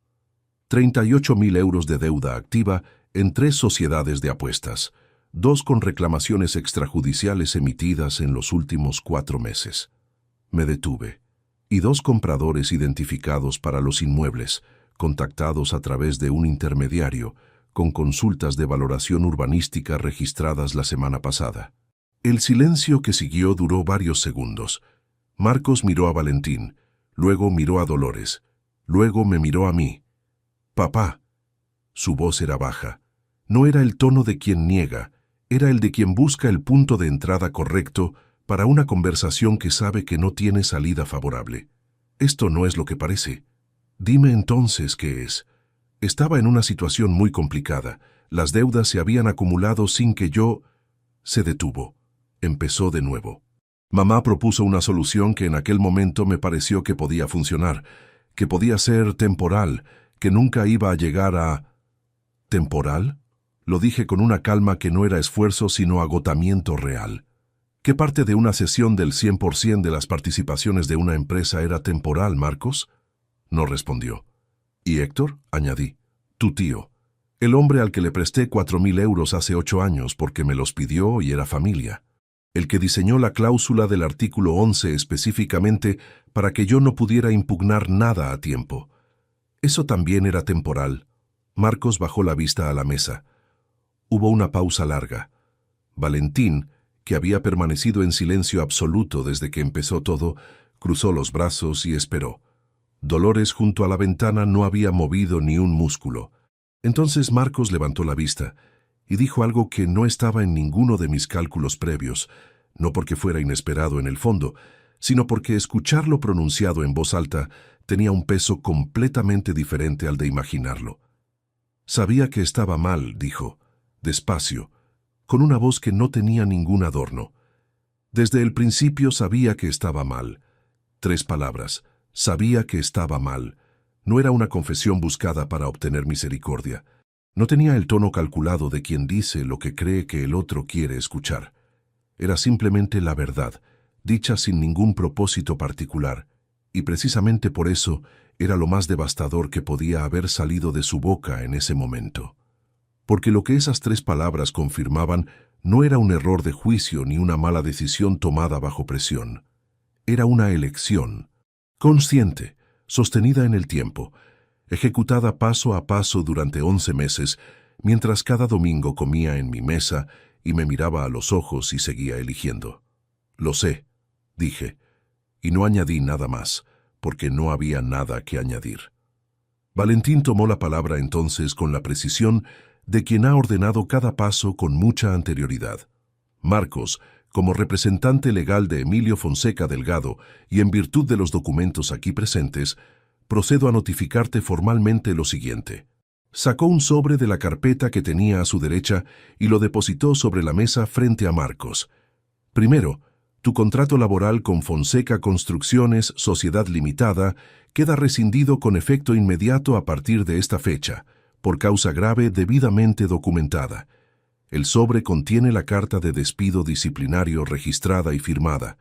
38.000 euros de deuda activa en 3 sociedades de apuestas, 2 con reclamaciones extrajudiciales emitidas en los últimos 4 meses. Me detuve. Y 2 compradores identificados para los inmuebles, contactados a través de un intermediario, con consultas de valoración urbanística registradas la semana pasada. El silencio que siguió duró varios segundos. Marcos miró a Valentín, luego miró a Dolores, luego me miró a mí. «Papá». Su voz era baja. No era el tono de quien niega, era el de quien busca el punto de entrada correcto para una conversación que sabe que no tiene salida favorable. «Esto no es lo que parece». «Dime entonces qué es». Estaba en una situación muy complicada. Las deudas se habían acumulado sin que yo... Se detuvo. Empezó de nuevo. Mamá propuso una solución que en aquel momento me pareció que podía funcionar, que podía ser temporal, que nunca iba a llegar a... ¿Temporal? Lo dije con una calma que no era esfuerzo sino agotamiento real. ¿Qué parte de una cesión del 100% de las participaciones de una empresa era temporal, Marcos? No respondió. ¿Y Héctor? Añadí. Tu tío. El hombre al que le presté 4.000 euros hace 8 años porque me los pidió y era familia. El que diseñó la cláusula del artículo 11 específicamente para que yo no pudiera impugnar nada a tiempo. Eso también era temporal. Marcos bajó la vista a la mesa. Hubo una pausa larga. Valentín, que había permanecido en silencio absoluto desde que empezó todo, cruzó los brazos y esperó. Dolores junto a la ventana no había movido ni un músculo. Entonces Marcos levantó la vista y dijo algo que no estaba en ninguno de mis cálculos previos, no porque fuera inesperado en el fondo, sino porque escucharlo pronunciado en voz alta tenía un peso completamente diferente al de imaginarlo. Sabía que estaba mal, dijo, despacio, con una voz que no tenía ningún adorno. Desde el principio sabía que estaba mal. 3 palabras. Sabía que estaba mal. No era una confesión buscada para obtener misericordia. No tenía el tono calculado de quien dice lo que cree que el otro quiere escuchar. Era simplemente la verdad, dicha sin ningún propósito particular, y precisamente por eso era lo más devastador que podía haber salido de su boca en ese momento. Porque lo que esas 3 palabras confirmaban no era un error de juicio ni una mala decisión tomada bajo presión. Era una elección, consciente, sostenida en el tiempo, ejecutada paso a paso durante 11 meses, mientras cada domingo comía en mi mesa y me miraba a los ojos y seguía eligiendo. Lo sé, dije, y no añadí nada más, porque no había nada que añadir. Valentín tomó la palabra entonces con la precisión de quien ha ordenado cada paso con mucha anterioridad. Marcos, como representante legal de Emilio Fonseca Delgado y en virtud de los documentos aquí presentes, procedo a notificarte formalmente lo siguiente. Sacó un sobre de la carpeta que tenía a su derecha y lo depositó sobre la mesa frente a Marcos. Primero, tu contrato laboral con Fonseca Construcciones, Sociedad Limitada, queda rescindido con efecto inmediato a partir de esta fecha, por causa grave debidamente documentada. El sobre contiene la carta de despido disciplinario registrada y firmada.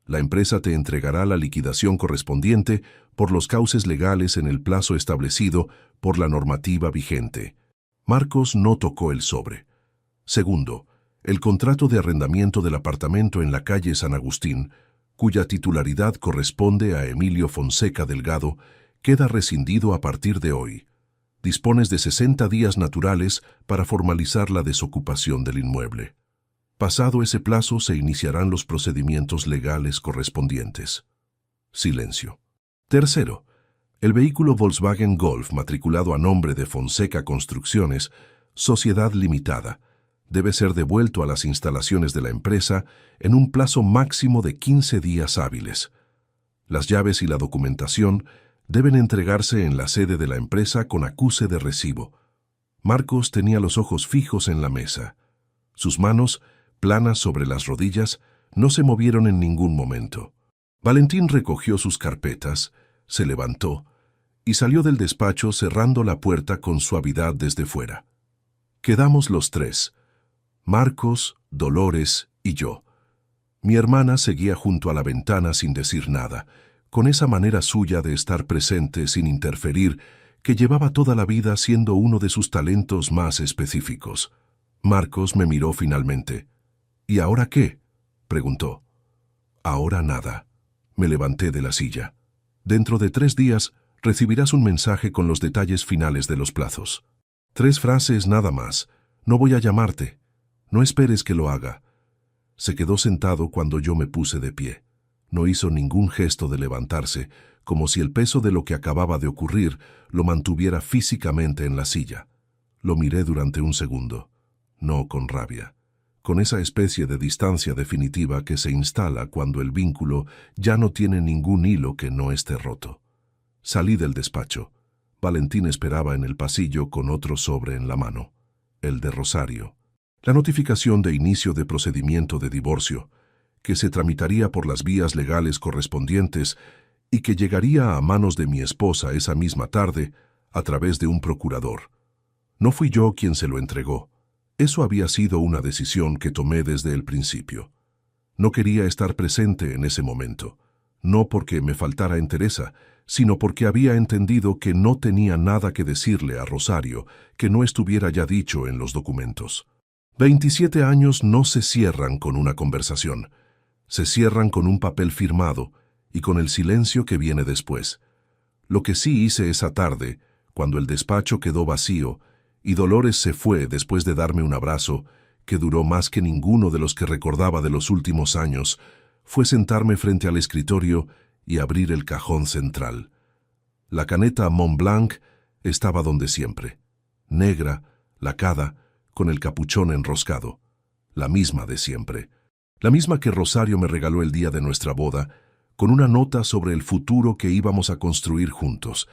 La empresa te entregará la liquidación correspondiente por los cauces legales en el plazo establecido por la normativa vigente. Marcos no tocó el sobre. Segundo, el contrato de arrendamiento del apartamento en la calle San Agustín, cuya titularidad corresponde a Emilio Fonseca Delgado, queda rescindido a partir de hoy. Dispones de 60 días naturales para formalizar la desocupación del inmueble. Pasado ese plazo se iniciarán los procedimientos legales correspondientes. Silencio. Tercero, el vehículo Volkswagen Golf matriculado a nombre de Fonseca Construcciones, Sociedad Limitada, debe ser devuelto a las instalaciones de la empresa en un plazo máximo de 15 días hábiles. Las llaves y la documentación deben entregarse en la sede de la empresa con acuse de recibo. Marcos tenía los ojos fijos en la mesa. Sus manos, planas sobre las rodillas, no se movieron en ningún momento. Valentín recogió sus carpetas, se levantó y salió del despacho cerrando la puerta con suavidad desde fuera. Quedamos los 3, Marcos, Dolores y yo. Mi hermana seguía junto a la ventana sin decir nada, con esa manera suya de estar presente sin interferir que llevaba toda la vida siendo uno de sus talentos más específicos. Marcos me miró finalmente. ¿Y ahora qué?, preguntó. Ahora nada. Me levanté de la silla. Dentro de 3 días recibirás un mensaje con los detalles finales de los plazos. 3 frases nada más. No voy a llamarte. No esperes que lo haga. Se quedó sentado cuando yo me puse de pie. No hizo ningún gesto de levantarse, como si el peso de lo que acababa de ocurrir lo mantuviera físicamente en la silla. Lo miré durante un segundo. No con rabia. Con esa especie de distancia definitiva que se instala cuando el vínculo ya no tiene ningún hilo que no esté roto. Salí del despacho. Valentín esperaba en el pasillo con otro sobre en la mano, el de Rosario. La notificación de inicio de procedimiento de divorcio, que se tramitaría por las vías legales correspondientes y que llegaría a manos de mi esposa esa misma tarde a través de un procurador. No fui yo quien se lo entregó. Eso había sido una decisión que tomé desde el principio. No quería estar presente en ese momento, no porque me faltara entereza, sino porque había entendido que no tenía nada que decirle a Rosario que no estuviera ya dicho en los documentos. 27 años no se cierran con una conversación, se cierran con un papel firmado y con el silencio que viene después. Lo que sí hice esa tarde, cuando el despacho quedó vacío y Dolores se fue después de darme un abrazo, que duró más que ninguno de los que recordaba de los últimos años, fue sentarme frente al escritorio y abrir el cajón central. La caneta Montblanc estaba donde siempre, negra, lacada, con el capuchón enroscado, la misma de siempre, la misma que Rosario me regaló el día de nuestra boda, con una nota sobre el futuro que íbamos a construir juntos,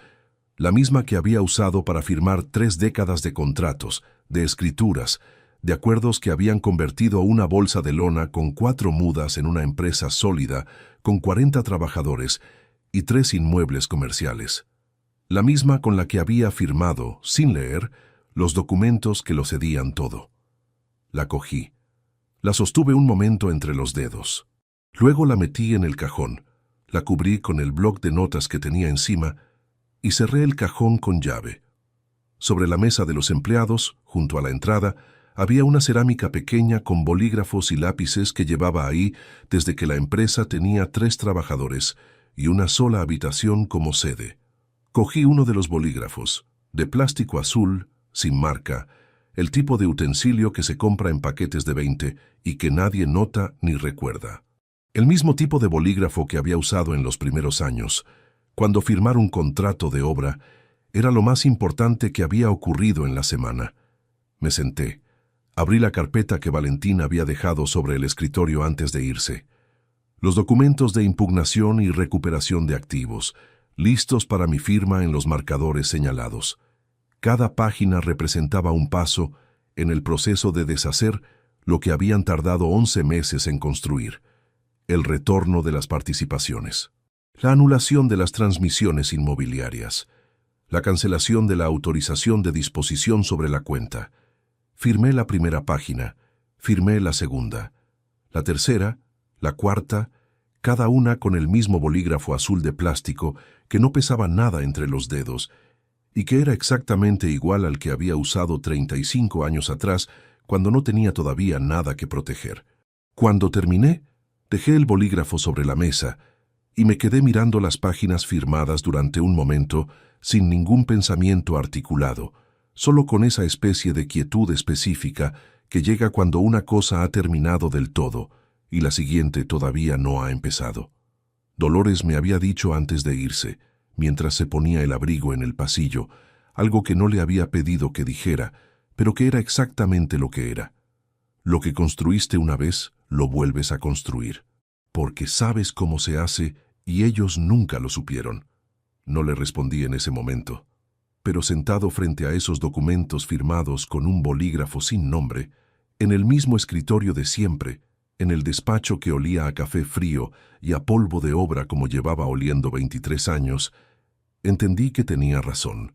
la misma que había usado para firmar 3 décadas de contratos, de escrituras, de acuerdos que habían convertido una bolsa de lona con 4 mudas en una empresa sólida, con 40 trabajadores y 3 inmuebles comerciales. La misma con la que había firmado, sin leer, los documentos que lo cedían todo. La cogí. La sostuve un momento entre los dedos. Luego la metí en el cajón, la cubrí con el bloc de notas que tenía encima y cerré el cajón con llave. Sobre la mesa de los empleados, junto a la entrada, había una cerámica pequeña con bolígrafos y lápices que llevaba ahí desde que la empresa tenía 3 trabajadores y una sola habitación como sede. Cogí uno de los bolígrafos, de plástico azul, sin marca, el tipo de utensilio que se compra en paquetes de 20 y que nadie nota ni recuerda. El mismo tipo de bolígrafo que había usado en los primeros años, cuando firmar un contrato de obra era lo más importante que había ocurrido en la semana. Me senté. Abrí la carpeta que Valentín había dejado sobre el escritorio antes de irse. Los documentos de impugnación y recuperación de activos, listos para mi firma en los marcadores señalados. Cada página representaba un paso en el proceso de deshacer lo que habían tardado 11 meses en construir, el retorno de las participaciones, la anulación de las transmisiones inmobiliarias, la cancelación de la autorización de disposición sobre la cuenta. Firmé la primera página, firmé la segunda, la tercera, la cuarta, cada una con el mismo bolígrafo azul de plástico que no pesaba nada entre los dedos y que era exactamente igual al que había usado 35 años atrás cuando no tenía todavía nada que proteger. Cuando terminé, dejé el bolígrafo sobre la mesa y me quedé mirando las páginas firmadas durante un momento sin ningún pensamiento articulado, solo con esa especie de quietud específica que llega cuando una cosa ha terminado del todo y la siguiente todavía no ha empezado. Dolores me había dicho antes de irse, mientras se ponía el abrigo en el pasillo, algo que no le había pedido que dijera, pero que era exactamente lo que era. Lo que construiste una vez, lo vuelves a construir, porque sabes cómo se hace y ellos nunca lo supieron. No le respondí en ese momento, pero sentado frente a esos documentos firmados con un bolígrafo sin nombre, en el mismo escritorio de siempre, en el despacho que olía a café frío y a polvo de obra como llevaba oliendo 23 años, entendí que tenía razón,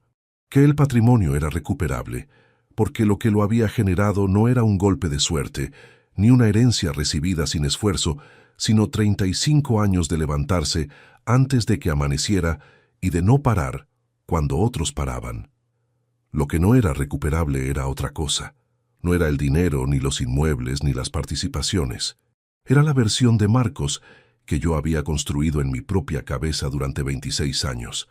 que el patrimonio era recuperable, porque lo que lo había generado no era un golpe de suerte, ni una herencia recibida sin esfuerzo, sino 35 años de levantarse antes de que amaneciera y de no parar cuando otros paraban. Lo que no era recuperable era otra cosa. No era el dinero, ni los inmuebles, ni las participaciones. Era la versión de Marcos que yo había construido en mi propia cabeza durante 26 años.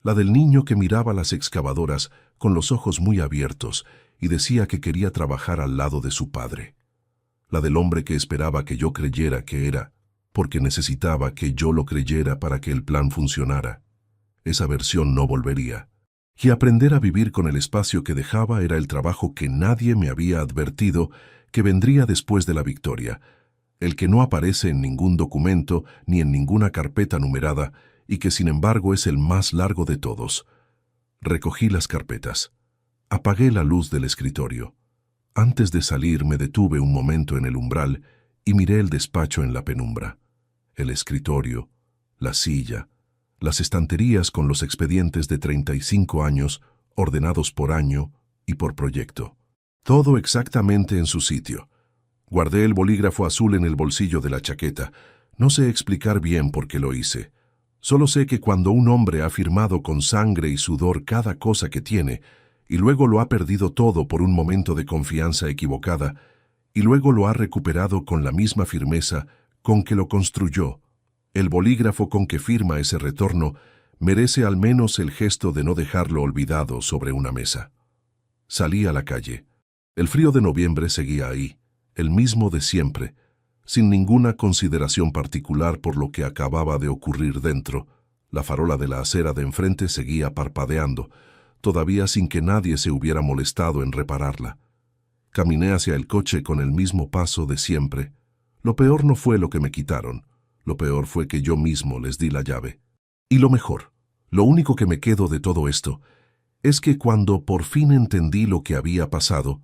La del niño que miraba las excavadoras con los ojos muy abiertos y decía que quería trabajar al lado de su padre. La del hombre que esperaba que yo creyera que era, porque necesitaba que yo lo creyera para que el plan funcionara. Esa versión no volvería. Y aprender a vivir con el espacio que dejaba era el trabajo que nadie me había advertido que vendría después de la victoria, el que no aparece en ningún documento ni en ninguna carpeta numerada y que sin embargo es el más largo de todos. Recogí las carpetas. Apagué la luz del escritorio. Antes de salir me detuve un momento en el umbral y miré el despacho en la penumbra. El escritorio, la silla, las estanterías con los expedientes de 35 años ordenados por año y por proyecto. Todo exactamente en su sitio. Guardé el bolígrafo azul en el bolsillo de la chaqueta. No sé explicar bien por qué lo hice. Solo sé que cuando un hombre ha firmado con sangre y sudor cada cosa que tiene, y luego lo ha perdido todo por un momento de confianza equivocada, y luego lo ha recuperado con la misma firmeza con que lo construyó, el bolígrafo con que firma ese retorno merece al menos el gesto de no dejarlo olvidado sobre una mesa. Salí a la calle. El frío de noviembre seguía ahí, el mismo de siempre, sin ninguna consideración particular por lo que acababa de ocurrir dentro. La farola de la acera de enfrente seguía parpadeando, todavía sin que nadie se hubiera molestado en repararla. Caminé hacia el coche con el mismo paso de siempre. Lo peor no fue lo que me quitaron, lo peor fue que yo mismo les di la llave. Y lo mejor, lo único que me quedo de todo esto, es que cuando por fin entendí lo que había pasado,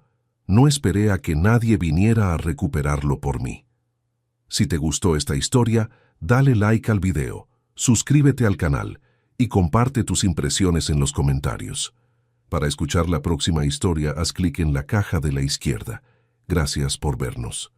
no esperé a que nadie viniera a recuperarlo por mí. Si te gustó esta historia, dale like al video, suscríbete al canal y comparte tus impresiones en los comentarios. Para escuchar la próxima historia, haz clic en la caja de la izquierda. Gracias por vernos.